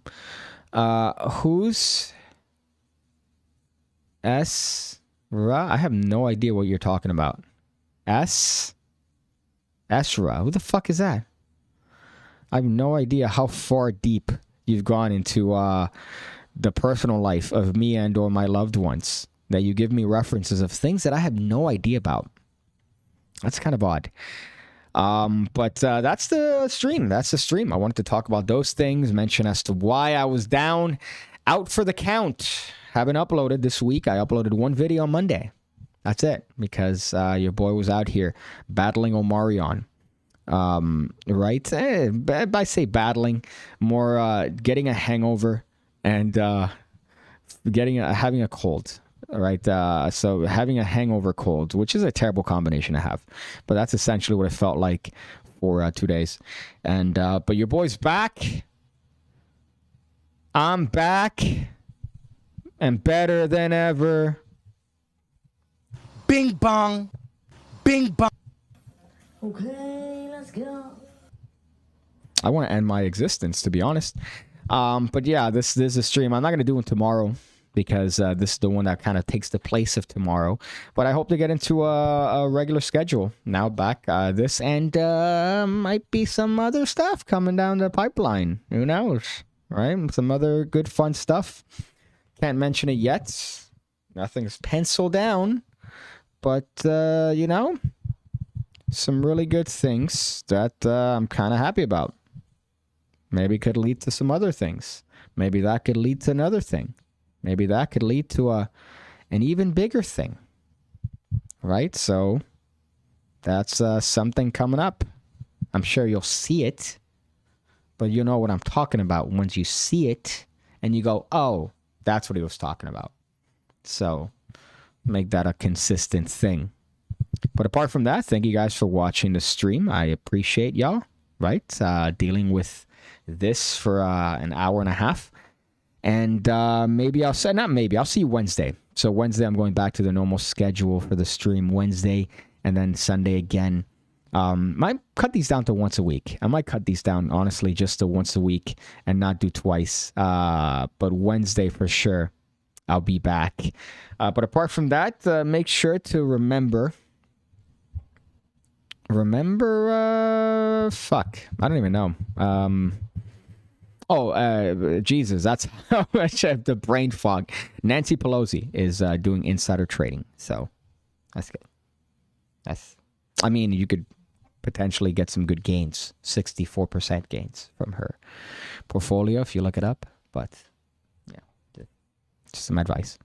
Who's Esra? I have no idea what you're talking about. Esra? Who the fuck is that? I have no idea how far deep you've gone into the personal life of me and or my loved ones. That you give me references of things that I have no idea about. That's kind of odd. But that's the stream. I wanted to talk about those things, mention as to why I was out for the count. Haven't uploaded this week. I uploaded one video on Monday. That's it. Because your boy was out here battling Omarion. Right? I say battling. More getting a hangover and having a cold. Right, so having a hangover cold, which is a terrible combination to have, but that's essentially what it felt like for 2 days. And but your boy's back. I'm back and better than ever. Bing bong, bing bong. Okay, let's go. I want to end my existence, to be honest. But yeah, this is a stream. I'm not gonna do one tomorrow, because this is the one that kind of takes the place of tomorrow. But I hope to get into a regular schedule now back this, and might be some other stuff coming down the pipeline. Who knows, right? Some other good fun stuff. Can't mention it yet. Nothing's penciled down. But, some really good things that I'm kind of happy about. Maybe could lead to some other things. Maybe that could lead to another thing. Maybe that could lead to an even bigger thing, right? So that's something coming up. I'm sure you'll see it, but you know what I'm talking about once you see it and you go, oh, that's what he was talking about. So make that a consistent thing. But apart from that, thank you guys for watching the stream. I appreciate y'all, right? Dealing with this for an hour and a half. And maybe I'll say, not maybe, I'll see you Wednesday. So Wednesday, I'm going back to the normal schedule for the stream Wednesday, and then Sunday again. Might cut these down to once a week. I might cut these down, honestly, just to once a week and not do twice. But Wednesday for sure, I'll be back. But apart from that, make sure to remember, fuck, I don't even know. Jesus, that's how much I have the brain fog. Nancy Pelosi is doing insider trading, so that's good. I mean, you could potentially get some good gains, 64% gains from her portfolio if you look it up. But yeah, just some advice.